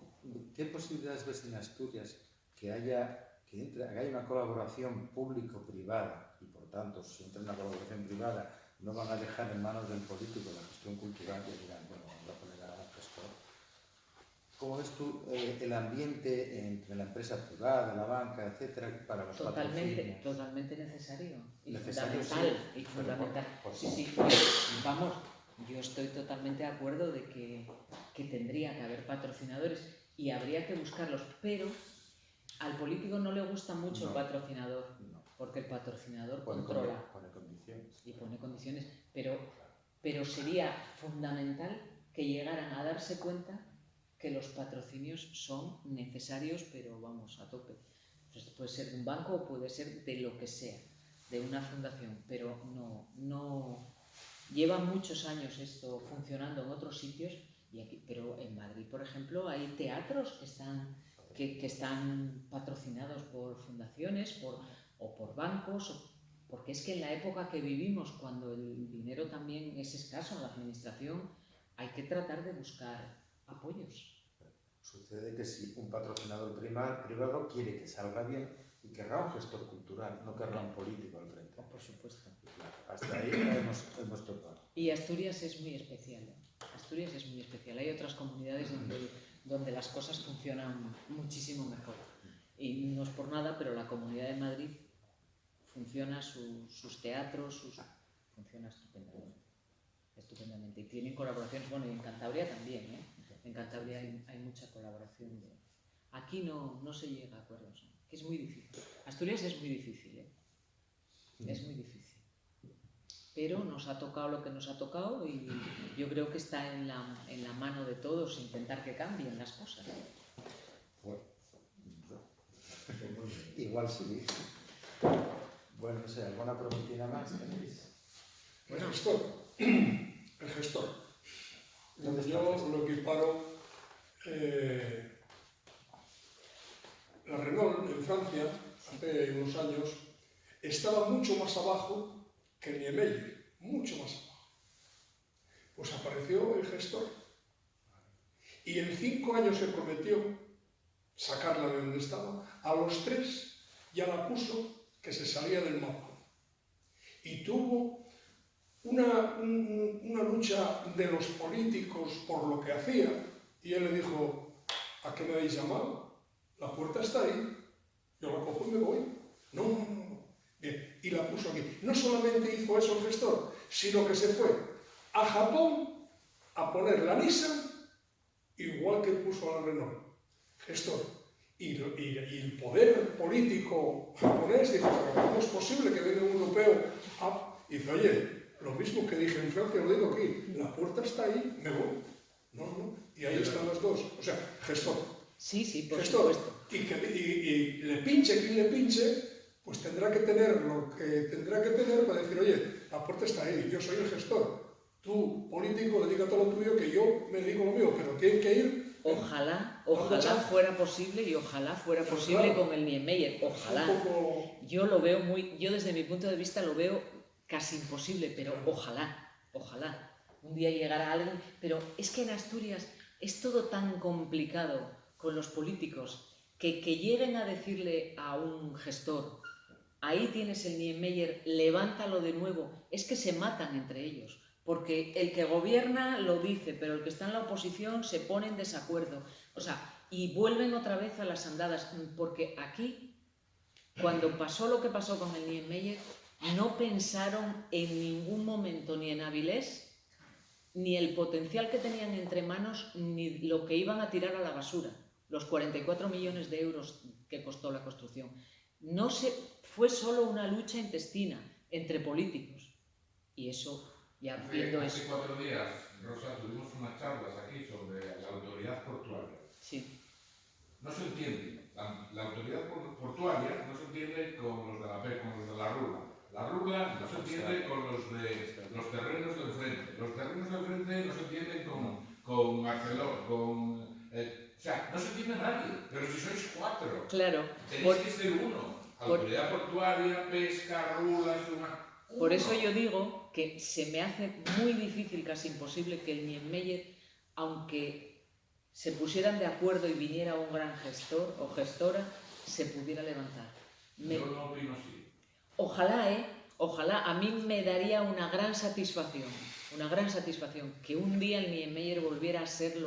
qué posibilidades ves en Asturias que haya una colaboración público-privada, y por tanto, si entra una colaboración privada, no van a dejar en manos del político la gestión cultural y dirán, bueno, vamos a poner a un gestor? ¿Cómo ves tú el ambiente entre la empresa privada, la banca, etcétera, para los patrocinios? Totalmente necesario y Necesario, fundamental. sí, Y pero fundamental. por Sí, sí, vamos, yo estoy totalmente de acuerdo de que tendría que haber patrocinadores y habría que buscarlos, pero al político no le gusta mucho el patrocinador, porque el patrocinador controla. Pone condiciones. Y pone condiciones, pero sería fundamental que llegaran a darse cuenta que los patrocinios son necesarios, pero vamos, a tope. Pues puede ser de un banco o puede ser de lo que sea, de una fundación, pero no lleva muchos años esto funcionando en otros sitios, y aquí, pero en Madrid, por ejemplo, hay teatros que están patrocinados por fundaciones o por bancos, porque es que en la época que vivimos, cuando el dinero también es escaso en la administración, hay que tratar de buscar apoyos. Sucede que si un patrocinador privado quiere que salga bien y querrá un gestor cultural, no querrá un político al frente. Por supuesto. Hasta ahí hemos tocado. Y Asturias es muy especial. Asturias es muy especial. Hay otras comunidades donde las cosas funcionan muchísimo mejor. Y no es por nada, pero la Comunidad de Madrid funciona, sus teatros, funciona estupendamente. Y tienen colaboraciones, bueno, y en Cantabria también, ¿eh? En Cantabria hay mucha colaboración. Aquí no se llega a acuerdos, ¿no? Que es muy difícil. Asturias es muy difícil, ¿eh? Es muy difícil. Pero nos ha tocado lo que nos ha tocado y yo creo que está en la mano de todos intentar que cambien las cosas. Bueno, igual sí. Bueno, no sé, ¿alguna preguntina más tenéis? El gestor. Yo lo equiparo. La Renault en Francia, hace unos años, estaba mucho más abajo que el Niemeyer, mucho más abajo. Pues apareció el gestor y en 5 años se prometió sacarla de donde estaba. A los 3 ya la puso que se salía del mapa. Y tuvo una lucha de los políticos por lo que hacía, y él le dijo: ¿a qué me habéis llamado? La puerta está ahí, yo la cojo y me voy. No. Bien, y la puso aquí. No solamente hizo eso el gestor, sino que se fue a Japón a poner la Nissan igual que puso a la Renault. Gestor. Y el poder político japonés dijo: pero ¿cómo es posible que venga un europeo y dice: oye, lo mismo que dije en Francia lo digo aquí, la puerta está ahí, me voy? No, y ahí están los dos. O sea, gestor. Sí, por gestor. supuesto. Y le pinche quien le pinche, pues tendrá que tener lo que tendrá que tener para decir: oye, la puerta está ahí, yo soy el gestor. Tú, político, dedícate a lo tuyo, que yo me dedico a lo mío, pero tiene que ir. Ojalá fuera posible, y ojalá fuera posible, claro, con el Niemeyer. Ojalá. Yo lo veo yo desde mi punto de vista lo veo casi imposible, pero ojalá. Un día llegará alguien, pero es que en Asturias es todo tan complicado con los políticos que lleguen a decirle a un gestor: ahí tienes el Niemeyer, levántalo de nuevo. Es que se matan entre ellos, porque el que gobierna lo dice, pero el que está en la oposición se pone en desacuerdo. O sea, y vuelven otra vez a las andadas, porque aquí, cuando pasó lo que pasó con el Niemeyer, no pensaron en ningún momento ni en Avilés, ni el potencial que tenían entre manos, ni lo que iban a tirar a la basura. Los 44 millones de euros que costó la construcción. Fue solo una lucha intestina entre políticos. Y eso, ya viendo eso... Hace 4 días, Rosa, tuvimos unas charlas aquí sobre la autoridad portuaria. Sí. No se entiende. La autoridad portuaria no se entiende con los de la PEC, con los de la RULA. La RULA no se entiende con los de los terrenos del frente. Los terrenos del frente no se entienden con Barcelona, o sea, no se entiende nadie, pero si sois 4, claro, tenéis que ser uno. Autoridad portuaria, pesca, rulas, Por eso yo digo que se me hace muy difícil, casi imposible, que el Niemeyer, aunque se pusieran de acuerdo y viniera un gran gestor o gestora, se pudiera levantar. Yo no opino así. Ojalá, a mí me daría una gran satisfacción, que un día el Niemeyer volviera a ser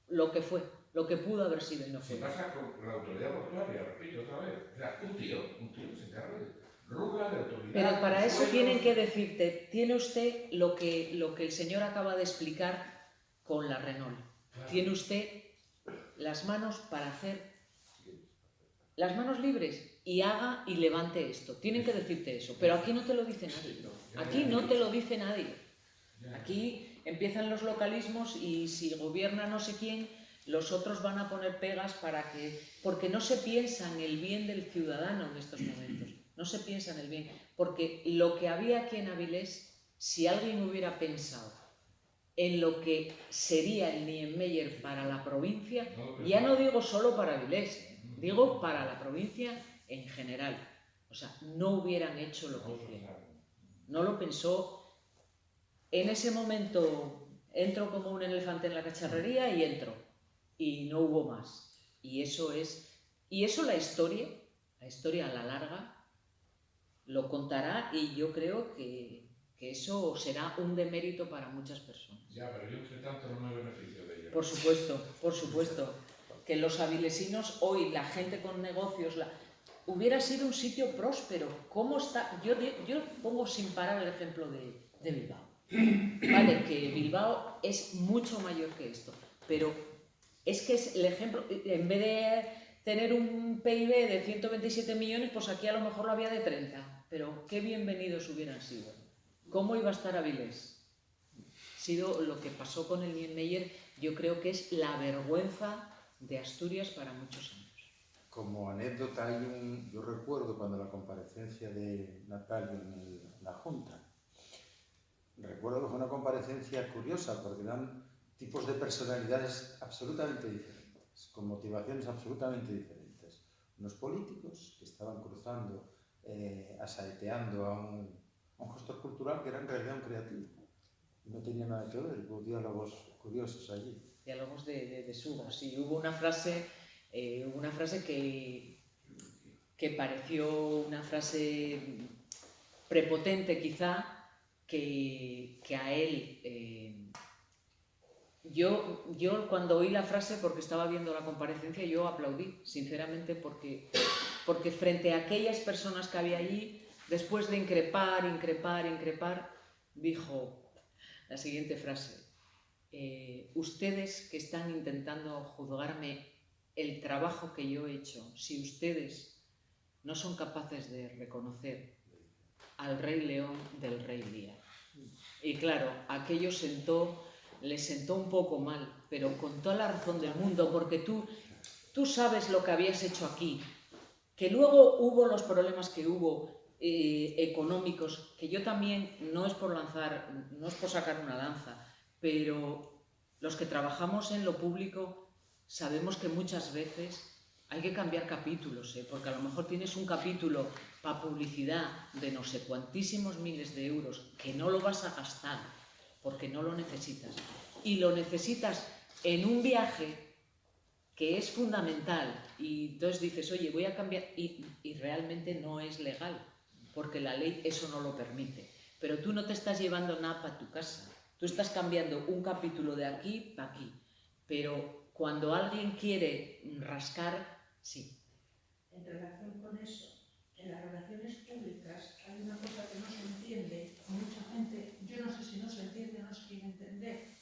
lo que fue, lo que pudo haber sido y no Si fue. pasa con la autoridad portuaria, repito otra vez. O sea, un tío que se encarga de rúgula de autoridad. Pero para eso sueldos. tienen que decirte, tiene usted lo que el señor acaba de explicar con la Renault. Claro. Tiene usted las manos para hacer las manos libres y haga y levante esto. Tienen que decirte eso, pero aquí no te lo dice nadie. Aquí no te lo dice nadie. Aquí empiezan los localismos y si gobierna no sé quién, los otros van a poner pegas porque no se piensa en el bien del ciudadano en estos momentos. No se piensa en el bien. Porque lo que había aquí en Avilés, si alguien hubiera pensado en lo que sería el Niemeyer para la provincia, ya no digo solo para Avilés, digo para la provincia en general. O sea, no hubieran hecho lo que hicieron. No lo pensó. En ese momento entro como un elefante en la cacharrería y entro. Y no hubo más. Y eso la historia a la larga, lo contará y yo creo que eso será un demérito para muchas personas. Ya, pero yo entre tanto no me beneficio de ello. Por supuesto. Que los avilesinos hoy, la gente con negocios, hubiera sido un sitio próspero. ¿Cómo está? Yo pongo sin parar el ejemplo de Bilbao. Vale, que Bilbao es mucho mayor que esto, pero es que es el ejemplo, en vez de tener un PIB de 127 millones, pues aquí a lo mejor lo había de 30, pero qué bienvenidos hubieran sido. ¿Cómo iba a estar Avilés? Sido lo que pasó con el Niemeyer, yo creo que es la vergüenza de Asturias para muchos años. Como anécdota, yo recuerdo cuando la comparecencia de Natalio en la Junta, recuerdo que fue una comparecencia curiosa porque eran tipos de personalidades absolutamente diferentes, con motivaciones absolutamente diferentes. Unos políticos que estaban cruzando, asaeteando a un gestor cultural que era en realidad un creativo. No tenía nada que ver, hubo diálogos curiosos allí. Diálogos de suba, sí. Hubo una frase que pareció una frase prepotente quizá, que a él... Yo cuando oí la frase, porque estaba viendo la comparecencia, yo aplaudí, sinceramente, porque frente a aquellas personas que había allí, después de increpar, dijo la siguiente frase: ustedes que están intentando juzgarme el trabajo que yo he hecho, si ustedes no son capaces de reconocer al Rey León del Rey Lear. Y claro, aquello le sentó un poco mal, pero con toda la razón del mundo, porque tú sabes lo que habías hecho aquí, que luego hubo los problemas que hubo económicos, que yo también, no es por sacar una lanza, pero los que trabajamos en lo público sabemos que muchas veces hay que cambiar capítulos, porque a lo mejor tienes un capítulo para publicidad de no sé cuantísimos miles de euros que no lo vas a gastar porque no lo necesitas, y lo necesitas en un viaje que es fundamental, y entonces dices, oye, voy a cambiar, y realmente no es legal, porque la ley eso no lo permite. Pero tú no te estás llevando nada para tu casa, tú estás cambiando un capítulo de aquí para aquí, pero cuando alguien quiere rascar, sí. En relación con eso, en las relaciones públicas hay una cosa que no se entiende, mucha gente, yo no sé si no se entiende o no se quiere entender,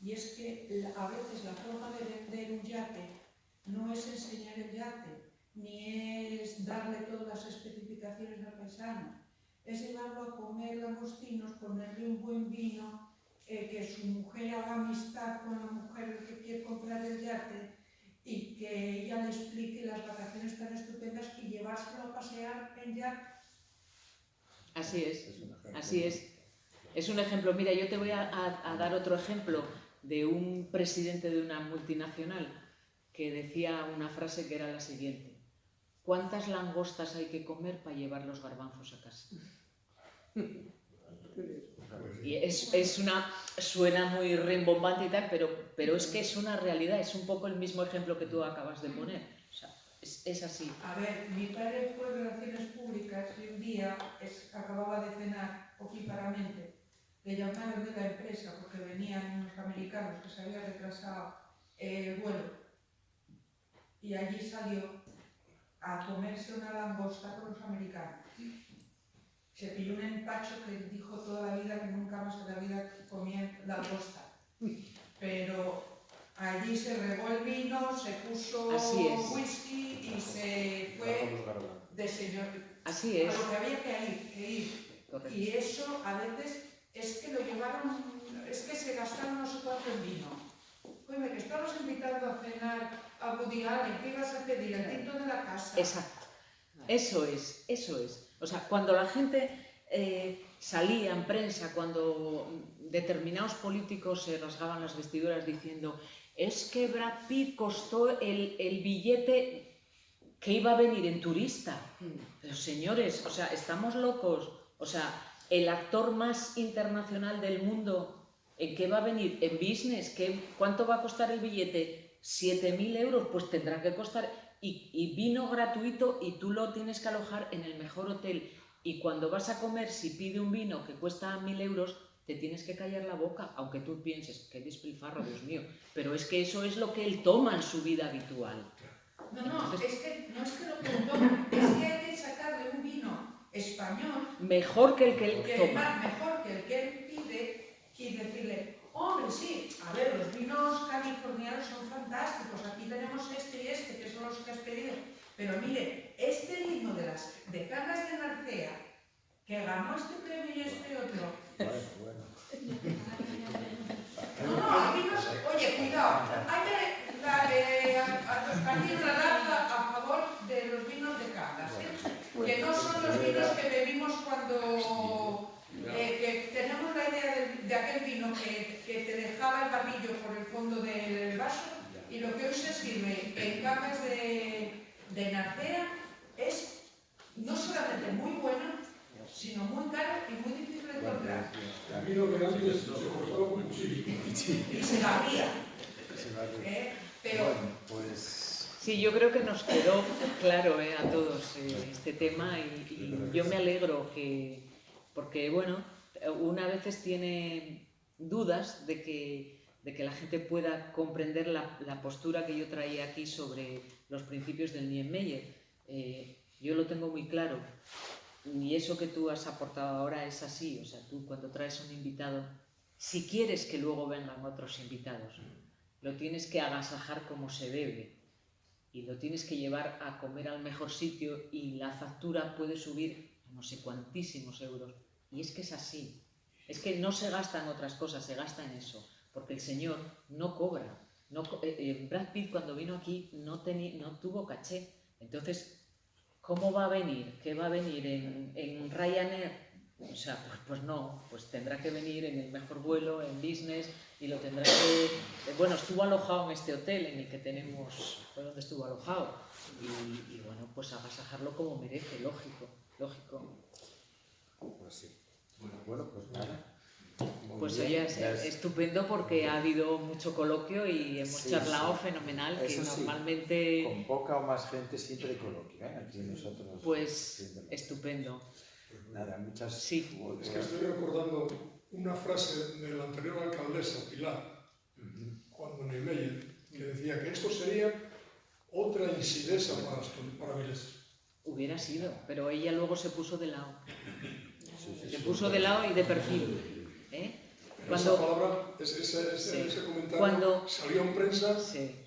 y es que a veces la forma de vender un yate no es enseñar el yate, ni es darle todas las especificaciones al paisano, es llevarlo a comer langostinos, ponerle un buen vino, que su mujer haga amistad con la mujer que quiere comprar el yate y que ella le explique las vacaciones tan estupendas y llevárselo a pasear en yate. Así es. Es un ejemplo. Mira, yo te voy a dar otro ejemplo de un presidente de una multinacional que decía una frase que era la siguiente: ¿cuántas langostas hay que comer para llevar los garbanzos a casa? Y suena muy rimbombante y tal, pero es que es una realidad, es un poco el mismo ejemplo que tú acabas de poner. O sea, es así. A ver, mi padre fue en relaciones públicas y un día acababa de cenar opíparamente. Le llamaron de la empresa porque venían unos americanos que se había retrasado el vuelo y allí salió a comerse una langosta con los americanos. Se pilló un empacho que dijo toda la vida que nunca más en la vida comía langosta. Pero allí se regó el vino, se puso Así es. whisky y se fue de señor. Así es. A lo que había que ir. Correcto. Y eso a veces es que lo llevaron, es que se gastaron no sé cuánto en vino. Oye, que estabas invitando a cenar a Woody Allen, ¿qué ibas a pedir? El tinto de la casa. Exacto. Eso es, eso es. O sea, cuando la gente salía en prensa, cuando determinados políticos se rasgaban las vestiduras diciendo es que Brad Pitt costó el billete que iba a venir en turista. Pero señores, o sea, estamos locos. O sea, el actor más internacional del mundo, ¿en qué va a venir? ¿En business? ¿Cuánto va a costar el billete? 7.000 euros, pues tendrá que costar. Y vino gratuito y tú lo tienes que alojar en el mejor hotel. Y cuando vas a comer, si pide un vino que cuesta 1.000 euros, te tienes que callar la boca, aunque tú pienses, qué despilfarro, Dios mío. Pero es que eso es lo que él toma en su vida habitual. No, entonces, es que no es que lo que toma, es que hay que sacarle un vino español mejor que el que él toma. Mejor que el que él pide y decirle, hombre, sí, a ver, los vinos californianos son fantásticos, aquí tenemos este y este, que son los que has pedido. Pero mire, este vino de Cangas de Narcea, que ganó este premio y este otro. Bueno. No, hay vinos, oye, cuidado, hay una lanza a favor de los vinos de Cangas, que no son los vinos que bebimos cuando que tenemos la idea de aquel vino que te dejaba el barrillo por el fondo del vaso, y lo que hoy se sirve en Cangas de Narcea es no solamente muy bueno, sino muy caro y muy difícil de encontrar. Vino que antes se cortaba con cuchillo. Y se barría. Pero Bueno, pues... Sí, yo creo que nos quedó claro a todos este tema y yo me alegro porque, bueno, una veces tiene dudas de que la gente pueda comprender la postura que yo traía aquí sobre los principios del Niemeyer. Yo lo tengo muy claro y eso que tú has aportado ahora es así. O sea, tú cuando traes un invitado, si quieres que luego vengan otros invitados, lo tienes que agasajar como se debe y lo tienes que llevar a comer al mejor sitio y la factura puede subir a no sé cuantísimos euros. Y es que es así. Es que no se gasta en otras cosas, se gasta en eso. Porque el señor no cobra. Brad Pitt cuando vino aquí no tuvo caché. Entonces, ¿cómo va a venir? ¿Qué va a venir en Ryanair? O sea, pues no, pues tendrá que venir en el mejor vuelo, en business, y lo tendrá que... Bueno, estuvo alojado en este hotel en el que tenemos, fue donde estuvo alojado, y bueno, pues agasajarlo como merece, lógico. Pues sí. Bueno, pues nada. Muy Pues bien. oye, es estupendo porque ha habido mucho coloquio y hemos charlado fenomenal, que Eso sí, normalmente... con poca o más gente siempre hay coloquio, aquí nosotros... Pues siempre. estupendo. Nada, muchas... Sí. Es que estoy recordando una frase de la anterior alcaldesa, Pilar, cuando Niemeyer, que decía que esto sería otra insidesa para Vilés. Hubiera sido, pero ella luego se puso de lado. Sí, Se puso de lado y de perfil. Pero esa palabra, ese comentario salió en prensa,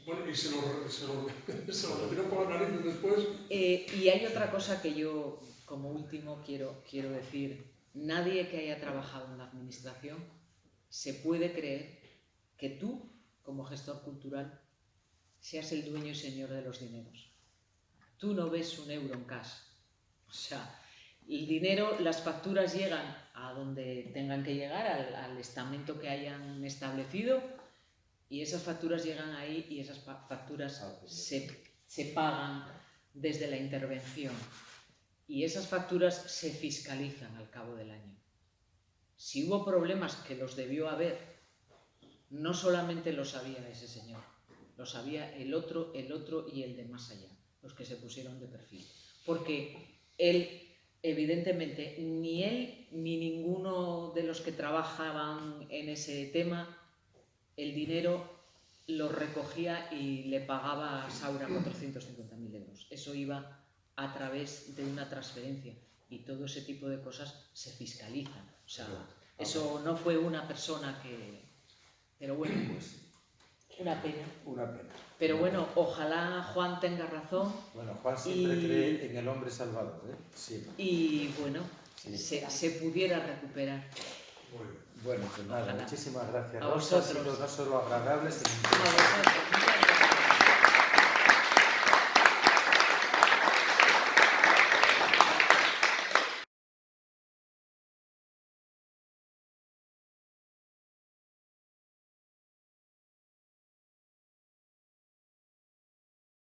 bueno, y se lo retiró por las narices después. Y hay otra cosa que yo, como último, quiero decir. Nadie que haya trabajado en la administración se puede creer que tú, como gestor cultural, seas el dueño y señor de los dineros. Tú no ves un euro en cash. O sea, el dinero, las facturas llegan a donde tengan que llegar, al estamento que hayan establecido, y esas facturas llegan ahí y esas facturas se pagan desde la intervención. Y esas facturas se fiscalizan al cabo del año. Si hubo problemas, que los debió haber, no solamente lo sabía ese señor, lo sabía el otro y el de más allá, los que se pusieron de perfil. Porque él, evidentemente, ni él ni ninguno de los que trabajaban en ese tema, el dinero lo recogía y le pagaba a Saura 450.000 euros. Eso iba a través de una transferencia y todo ese tipo de cosas se fiscalizan. O sea, eso no fue una persona que... Pero bueno, pues una pena. Una pena. Pero bueno, ojalá Juan tenga razón. Bueno, Juan siempre cree en el hombre salvador, ¿eh? Siempre. Y bueno, Sí. se pudiera recuperar. Muy bien. Bueno, pues nada, Ojalá. muchísimas gracias, A Rosa. Ha vosotros. sido no solo agradable, sino A vosotros.